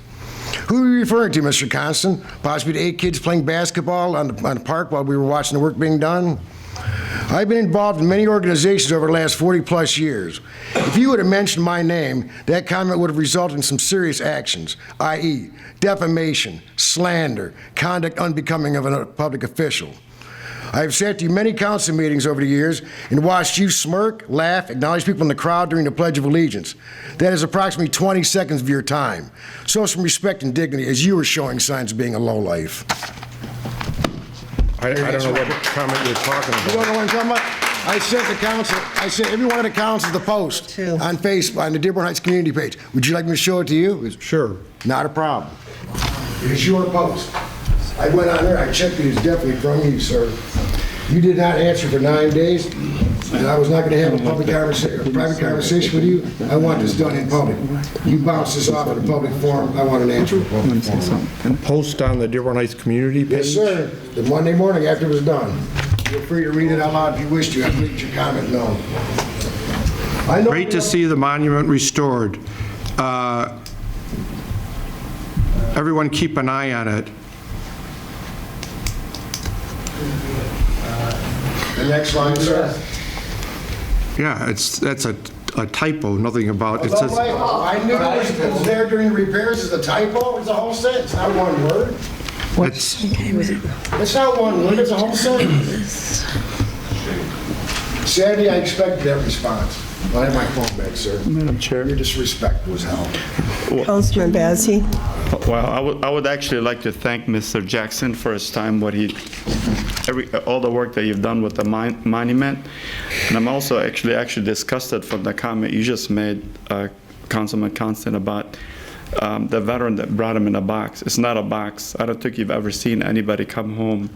Who are you referring to, Mr. Constant? Possibly the 8 kids playing basketball on the park while we were watching the work being done? I've been involved in many organizations over the last 40-plus years. If you would have mentioned my name, that comment would have resulted in some serious actions, i.e. defamation, slander, conduct unbecoming of a public official. I have sat through many council meetings over the years and watched you smirk, laugh, acknowledge people in the crowd during the Pledge of Allegiance. That is approximately 20 seconds of your time. Show some respect and dignity as you were showing signs of being a lowlife. I don't know what comment you're talking about. You don't know what I'm talking about? I sent the council, I sent every one of the councils the post on Facebook, on the Dearborn Heights community page. Would you like me to show it to you? Sure. Not a problem. It is your post. I went on there, I checked it, it's definitely from you, sir. You did not answer for 9 days, and I was not gonna have a public conversation, private conversation with you. I want this done in public. You bounce this off at a public forum, I want an answer in a public forum. Post on the Dearborn Heights community page? Yes, sir. The Monday morning after it was done. Feel free to read it out loud if you wish to. I'll read your comment known. Great to see the monument restored. Everyone keep an eye on it. The next line, sir. Yeah, that's a typo, nothing about, it says. I knew it was there during the repairs as a typo. It's a whole sentence, not one word. It's not one win, it's a whole sentence. Sandy, I expected that response. I have my phone back, sir. Madam Chair. Your disrespect was hell. Councilman Bazey? Well, I would actually like to thank Mr. Jackson for his time, all the work that you've done with the monument. And I'm also actually disgusted from the comment you just made, Councilman Constant, about the veteran that brought him in a box. It's not a box. I don't think you've ever seen anybody come home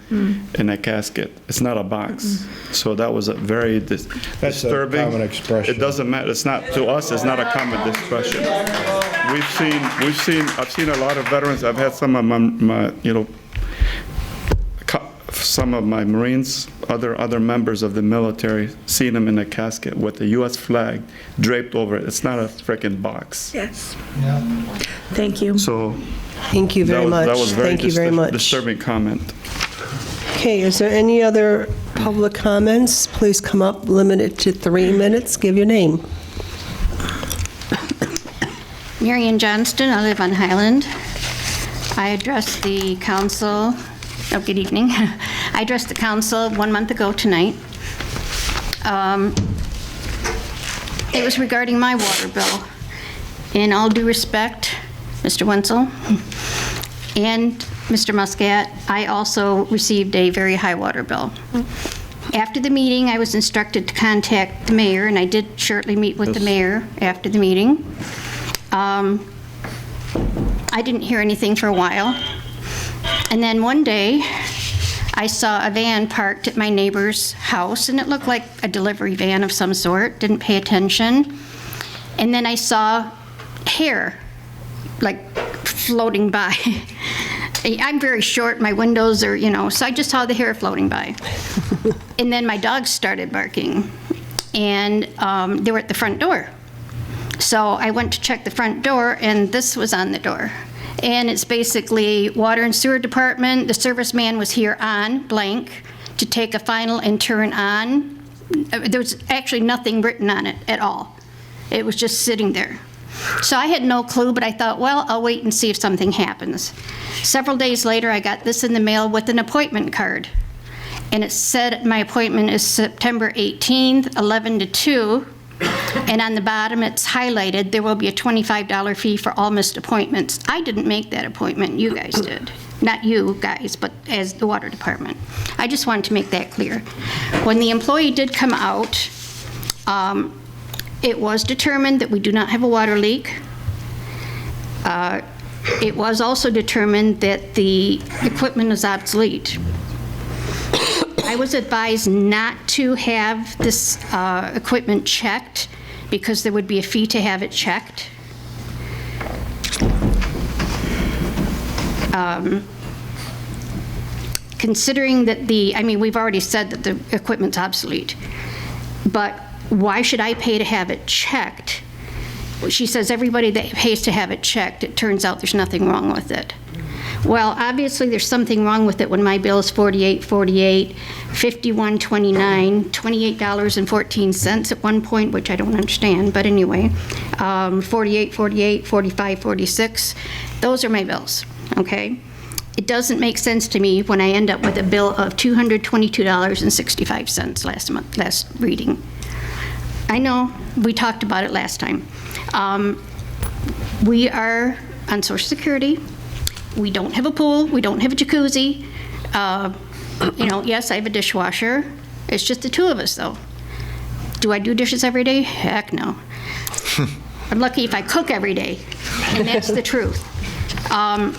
in a casket. It's not a box. So that was a very disturbing. A common expression. It doesn't matter. It's not, to us, it's not a common expression. I've seen a lot of veterans. I've had some of my some of my Marines, other members of the military, seen them in a casket with the U.S. flag draped over it. It's not a frickin' box. Yes. Thank you. So. Thank you very much. That was very Thank you very much. disturbing comment. Okay, is there any other public comments? Please come up, limit it to 3 minutes. Give your name. Marion Johnston, I live on Highland. I addressed the council, good evening. I addressed the council 1 month ago tonight. It was regarding my water bill. In all due respect, Mr. Wenzel and Mr. Muscat, I also received a very high water bill. After the meeting, I was instructed to contact the mayor, and I did shortly meet with the mayor after the meeting. I didn't hear anything for a while. And then one day, I saw a van parked at my neighbor's house, and it looked like a delivery van of some sort. Didn't pay attention. And then I saw hair, like, floating by. I'm very short, my windows are, so I just saw the hair floating by. And then my dogs started barking, and they were at the front door. So I went to check the front door, and this was on the door. And it's basically Water and Sewer Department. The serviceman was here on blank to take a final and turn on. There was actually nothing written on it at all. It was just sitting there. So I had no clue, but I thought, well, I'll wait and see if something happens. Several days later, I got this in the mail with an appointment card. And it said my appointment is September 18th, 11 to 2. And on the bottom, it's highlighted, there will be a $25 fee for all missed appointments. I didn't make that appointment, you guys did. Not you guys, but as the water department. I just wanted to make that clear. When the employee did come out, it was determined that we do not have a water leak. It was also determined that the equipment is obsolete. I was advised not to have this equipment checked because there would be a fee to have it checked. Considering that we've already said that the equipment's obsolete, but why should I pay to have it checked? She says everybody that pays to have it checked, it turns out there's nothing wrong with it. Well, obviously, there's something wrong with it when my bill is $48.48, $51.29, $28.14 at one point, which I don't understand, but anyway, $48.48, $45.46. Those are my bills, okay? It doesn't make sense to me when I end up with a bill of $222.65 last reading. I know, we talked about it last time. We are on Social Security. We don't have a pool, we don't have a jacuzzi. Yes, I have a dishwasher. It's just the two of us, though. Do I do dishes every day? Heck no. I'm lucky if I cook every day, and that's the truth. I'm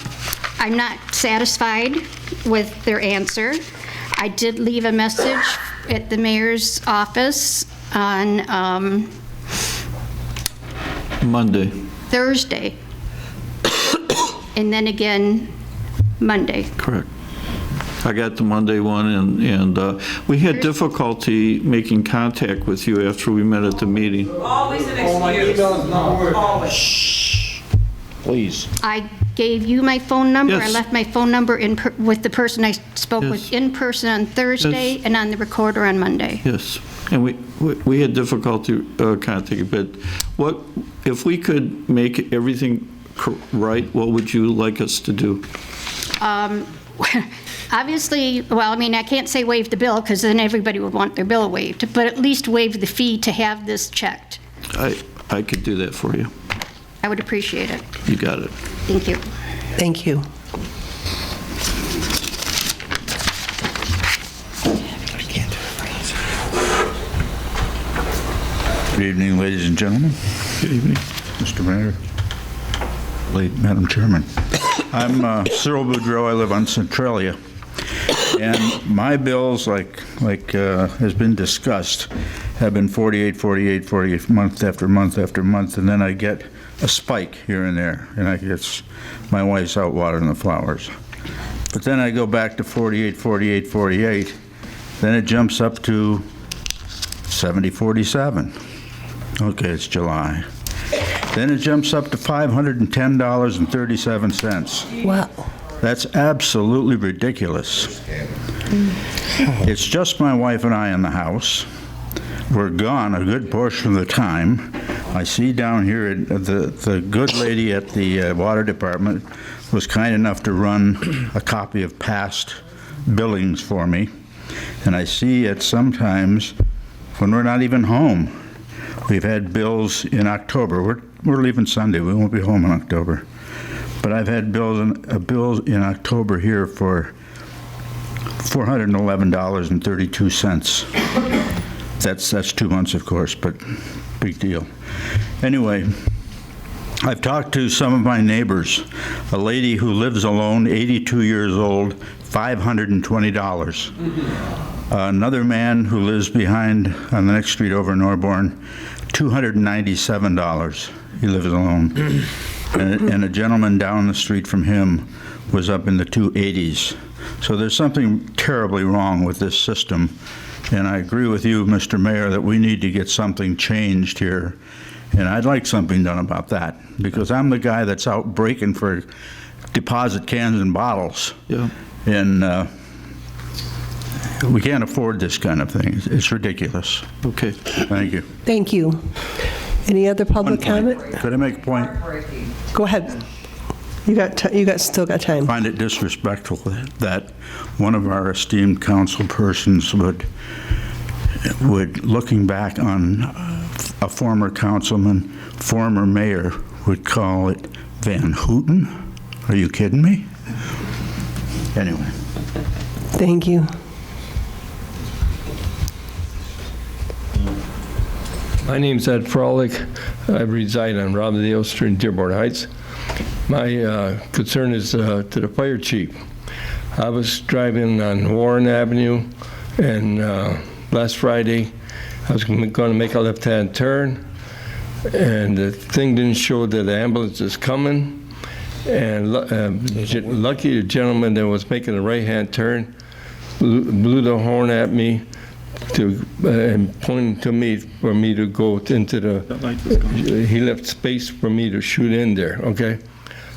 not satisfied with their answer. I did leave a message at the mayor's office on Thursday. And then again, Monday. Correct. I got the Monday one, and we had difficulty making contact with you after we met at the meeting. Always an excuse. Always. Shh. Please. I gave you my phone number. Yes. I left my phone number with the person I spoke with in person on Thursday and on the recorder on Monday. Yes. And we had difficulty contacting, but if we could make everything right, what would you like us to do? Obviously, well, I mean, I can't say waive the bill, because then everybody would want their bill waived, but at least waive the fee to have this checked. I could do that for you. I would appreciate it. You got it. Thank you. Thank you. Good evening, ladies and gentlemen. Good evening. Mr. Mayor, late Madam Chairman. I'm Cyril Boudreau. I live on Centralia. And my bills, like has been discussed, have been 48, month after month after month, and then I get a spike here and there, and my wife's out watering the flowers. But then I go back to 48, then it jumps up to 70.47. Okay, it's July. Then it jumps up to $510.37. Wow. That's absolutely ridiculous. It's just my wife and I in the house. We're gone a good portion of the time. I see down here the good lady at the water department was kind enough to run a copy of past billings for me. And I see it sometimes when we're not even home. We've had bills in October. We're leaving Sunday. We won't be home in October. But I've had bills in October here for $411.32. That's 2 months, of course, but big deal. Anyway, I've talked to some of my neighbors. A lady who lives alone, 82 years old, $520. Another man who lives behind on the next street over in Dearborn, $297. He lives alone. And a gentleman down the street from him was up in the 280s. So there's something terribly wrong with this system. And I agree with you, Mr. Mayor, that we need to get something changed here. And I'd like something done about that, because I'm the guy that's out breaking for deposit cans and bottles. Yeah. And we can't afford this kind of thing. It's ridiculous. Okay. Thank you. Thank you. Any other public comment? Could I make a point? Go ahead. Still got time. I find it disrespectful that one of our esteemed council persons would, looking back on a former councilman, former mayor, would call it Van Hooten. Are you kidding me? Anyway. Thank you. My name's Ed Frolick. I reside on Robindale Street in Dearborn Heights. My concern is to the fire chief. I was driving on Warren Avenue, and last Friday I was going to make a left-hand turn, and the thing didn't show that the ambulance is coming. And lucky the gentleman that was making a right-hand turn blew the horn at me and pointing to me for me to go into the. He left space for me to shoot in there. Okay.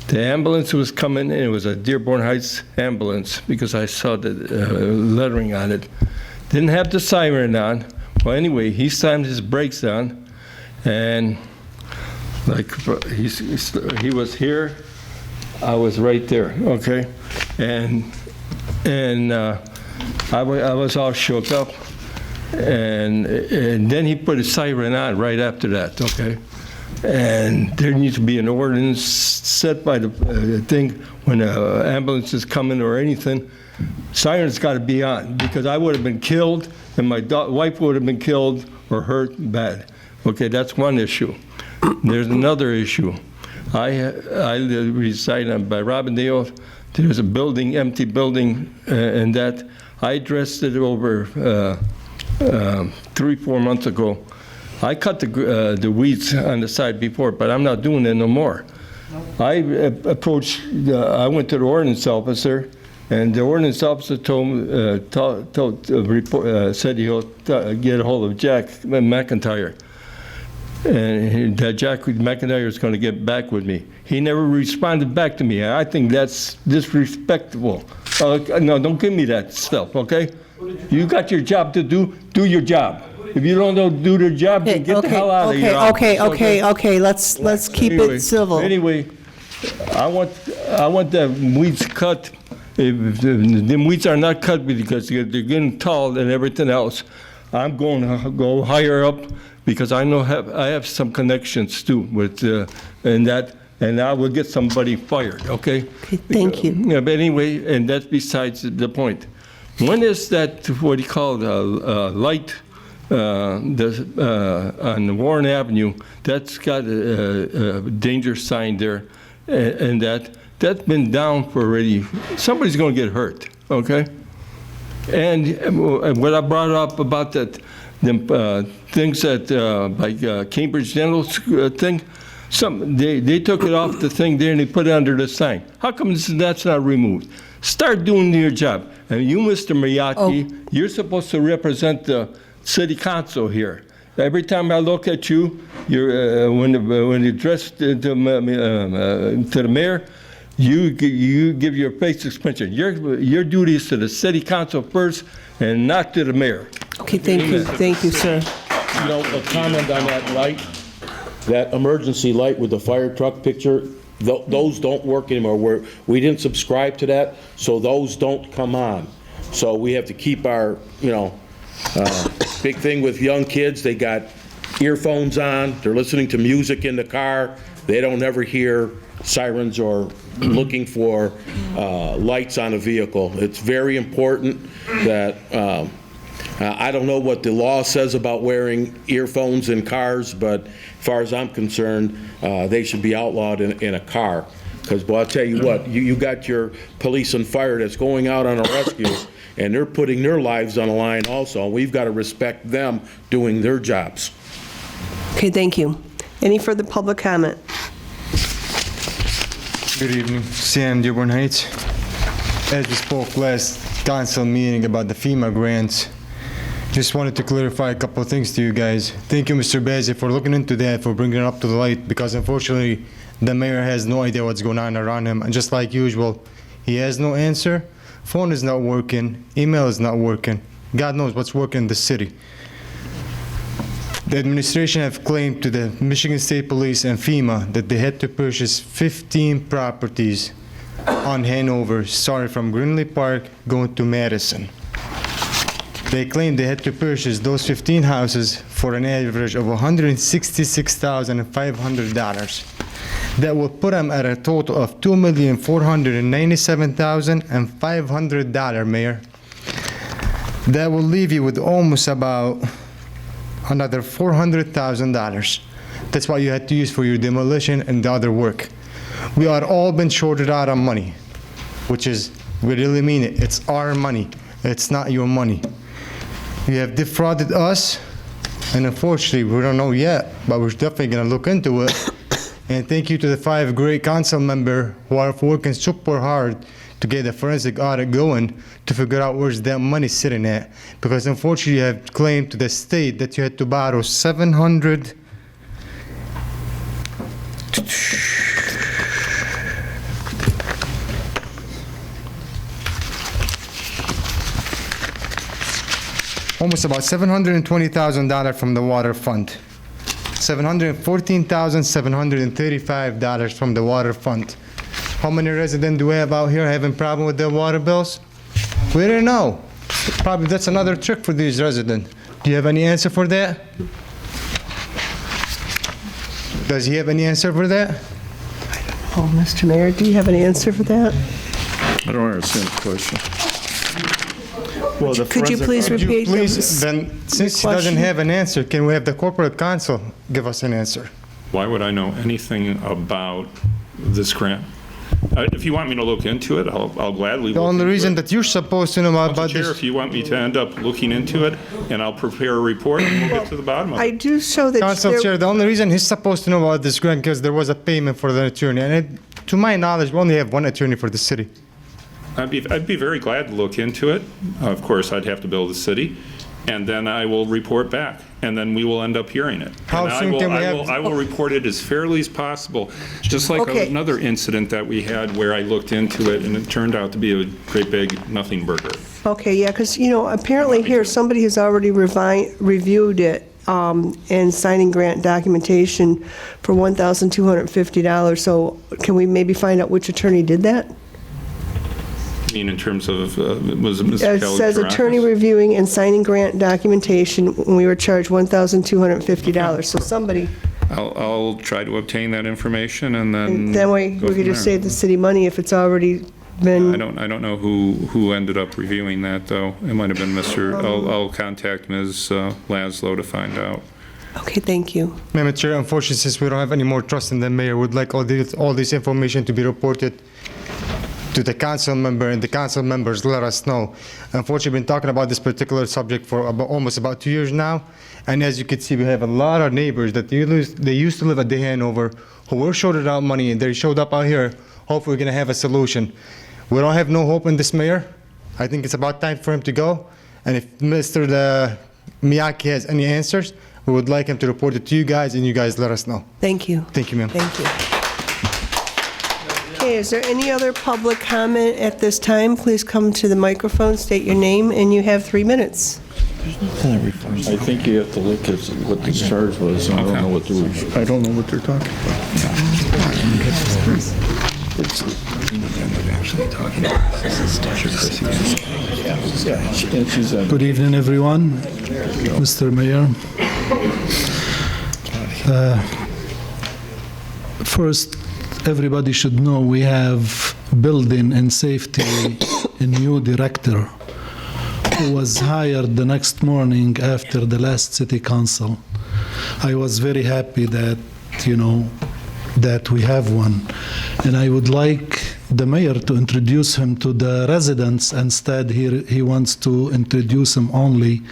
The ambulance was coming, and it was a Dearborn Heights ambulance because I saw the lettering on it. Didn't have the siren on. Well, anyway, he slammed his brakes on, and like he was here, I was right there. Okay, and I was all shook up, and then he put a siren on right after that. Okay. And there needs to be an ordinance set by the thing when an ambulance is coming or anything. Siren's got to be on, because I would have been killed and my wife would have been killed or hurt bad. Okay, that's one issue. There's another issue. I reside by Robindale. There's a building, empty building, and that I addressed it over 3-4 months ago. I cut the weeds on the side before, but I'm not doing it no more. I approached, I went to the ordinance officer, and the ordinance officer said he'll get a hold of Jack McIntyre. And that Jack McIntyre is going to get back with me. He never responded back to me. I think that's disrespectful. No, don't give me that stuff, okay? You got your job to do your job. If you don't do their job, then get the hell out of here. Okay. Let's keep it civil. Anyway, I want the weeds cut if them weeds are not cut because they're getting tall and everything else, I'm going to go higher up because I know I have some connections too with and I will get somebody fired, okay? Okay, thank you. Yeah, but anyway, and that's besides the point. When is that, what do you call it, light on Warren Avenue, that's got a danger sign there, and that's been down for already, somebody's going to get hurt, okay? And what I brought up about that, them things that, like Cambridge Dental thing, they took it off the thing there and they put it under the sign. How come that's not removed? Start doing your job. And you, Mr. Miyake, you're supposed to represent the city council here. Every time I look at you, you're when you address to the mayor, you give your face expression. Your duty is to the city council first, and not to the mayor. Okay, thank you, sir. You know, a comment on that light, that emergency light with the fire truck picture, those don't work anymore. We didn't subscribe to that, so those don't come on. So we have to keep our, big thing with young kids, they got earphones on, they're listening to music in the car, they don't ever hear sirens or looking for lights on a vehicle. It's very important that, I don't know what the law says about wearing earphones in cars, but as far as I'm concerned, they should be outlawed in a car. Because, well, I'll tell you what, you got your police and fire that's going out on a rescue, and they're putting their lives on the line also. We've got to respect them doing their jobs. Okay, thank you. Any further public comment? Good evening, Sam, Dearborn Heights. As we spoke last council meeting about the FEMA grants, just wanted to clarify a couple of things to you guys. Thank you, Mr. Bazzi, for looking into that, for bringing it up to the light, because unfortunately, the mayor has no idea what's going on around him, and just like usual, he has no answer. Phone is not working, email is not working. God knows what's working in the city. The administration have claimed to the Michigan State Police and FEMA that they had to purchase 15 properties on Hanover, starting from Greenlee Park, going to Madison. They claimed they had to purchase those 15 houses for an average of $166,500. That will put them at a total of $2,497,500, Mayor. That will leave you with almost about another $400,000. That's what you had to use for your demolition and the other work. We are all been shorted out on money, which is, we really mean it. It's our money. It's not your money. You have defrauded us, and unfortunately, we don't know yet, but we're definitely going to look into it. And thank you to the 5 great council members who are working super hard to get the forensic audit going to figure out where's that money sitting at. Because unfortunately, you have claimed to the state that you had to borrow almost about $720,000 from the water fund. $714,735 from the water fund. How many residents do we have out here having problem with their water bills? We don't know. Probably that's another trick for these residents. Do you have any answer for that? Does he have any answer for that? Oh, Mr. Mayor, do you have an answer for that? I don't understand the question. Well, the Could you please repeat then, since he doesn't have an answer, can we have the corporate counsel give us an answer? Why would I know anything about this grant? If you want me to look into it, I'll gladly look. The only reason that you're supposed to know about Chair, this. if you want me to end up looking into it, and I'll prepare a report, and we'll get to the bottom of it. I do show that Council Chair, the only reason he's supposed to know about this grant because there was a payment for the attorney, and to my knowledge, we only have one attorney for the city. I'd be very glad to look into it. Of course, I'd have to bill the city, and then I will report back, and then we will end up hearing it. How And soon can we have? I will report it as fairly as possible, just like Okay. another incident that we had where I looked into it, and it turned out to be a great big nothing burger. Okay, yeah, because, apparently here, somebody has already reviewed it and signing grant documentation for $1,250. So can we maybe find out which attorney did that? mean in terms of, was it Mr. It Kelly? says attorney reviewing and signing grant documentation, when we were charged $1,250. So somebody, I'll try to obtain that information and then. and that way go we could from just there. save the city money if it's already been. I don't know who ended up reviewing that, though. It might have been Mr., I'll contact Ms. Laszlo to find out. Okay, thank you. Madam Chair, unfortunately, since we don't have any more trust in the mayor, would like all this information to be reported to the council member, and the council members let us know. Unfortunately, we've been talking about this particular subject for almost about 2 years now, and as you can see, we have a lot of neighbors that they used to live at the Hanover, who were shorted out money, and they showed up out here. Hopefully, we're gonna have a solution. We don't have no hope in this mayor. I think it's about time for him to go, and if Mr. Miyake has any answers, we would like him to report it to you guys, and you guys let us know. Thank you. Thank you, ma'am. Thank you. Okay, is there any other public comment at this time? Please come to the microphone, state your name, and you have 3 minutes. I think you have to look at what the charge was. I don't know what they're talking about. Good evening, everyone. Mr. Mayor. First, everybody should know we have building and safety a new director who was hired the next morning after the last city council. I was very happy that, that we have one. And I would like the mayor to introduce him to the residents. Instead, he wants to introduce him only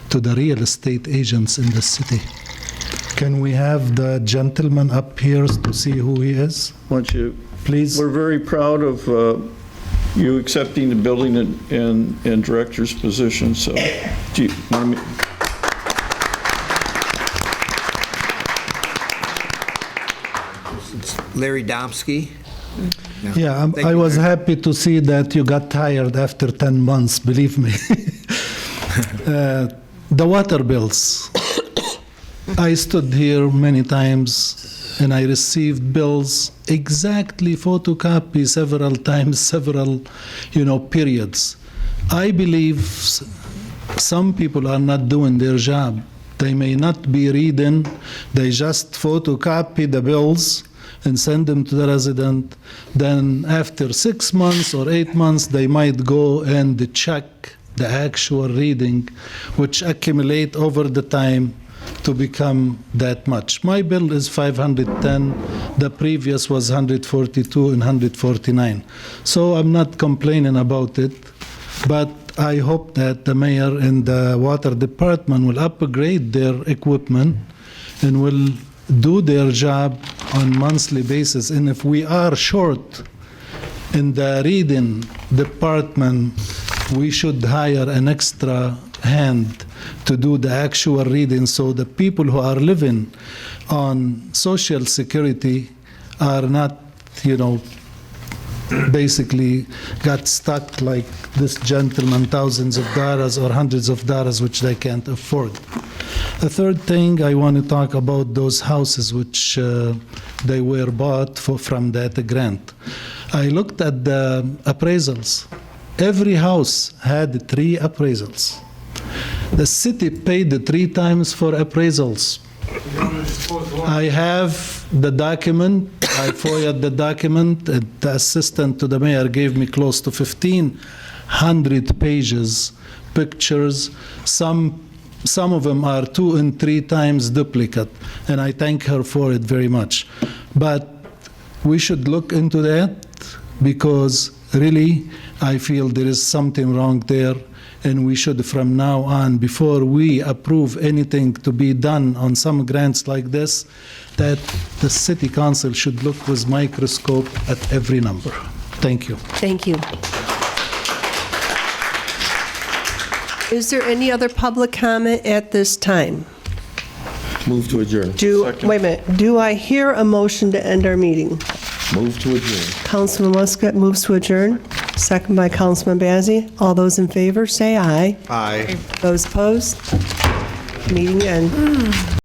to the real estate agents in the city. Can we have the gentleman up here to see who he is? Why don't you, please? We're very proud of you accepting the building and director's position, so do you want me? Larry Domsky. Yeah, I was happy to see that you got tired after 10 months, believe me. The water bills. I stood here many times and I received bills exactly photocopy several times, several, periods. I believe some people are not doing their job. They may not be reading, they just photocopy the bills and send them to the resident. Then after 6 months or 8 months, they might go and check the actual reading, which accumulate over the time to become that much. My bill is 510, the previous was 142 and 149. So I'm not complaining about it, but I hope that the mayor and the water department will upgrade their equipment and will do their job on monthly basis. And if we are short in the reading department, we should hire an extra hand to do the actual reading, so the people who are living on Social Security are not, basically got stuck like this gentleman, thousands of dollars or hundreds of dollars, which they can't afford. The third thing, I want to talk about those houses which they were bought from that grant. I looked at the appraisals. Every house had 3 appraisals. The city paid 3 times for appraisals. I have the document. I FOIA'd the document. The assistant to the mayor gave me close to 1,500 pages, pictures. Some of them are 2 and 3 times duplicate, and I thank her for it very much. But we should look into that, because really I feel there is something wrong there, and we should from now on, before we approve anything to be done on some grants like this, that the city council should look with microscope at every number. Thank you. Thank you. Is there any other public comment at this time? Move to adjourn. Wait a minute. Do I hear a motion to end our meeting? Move to adjourn. Councilman Muscat moves to adjourn. Second by Councilman Bazey. All those in favor, say aye. Aye. Those opposed? Meeting end.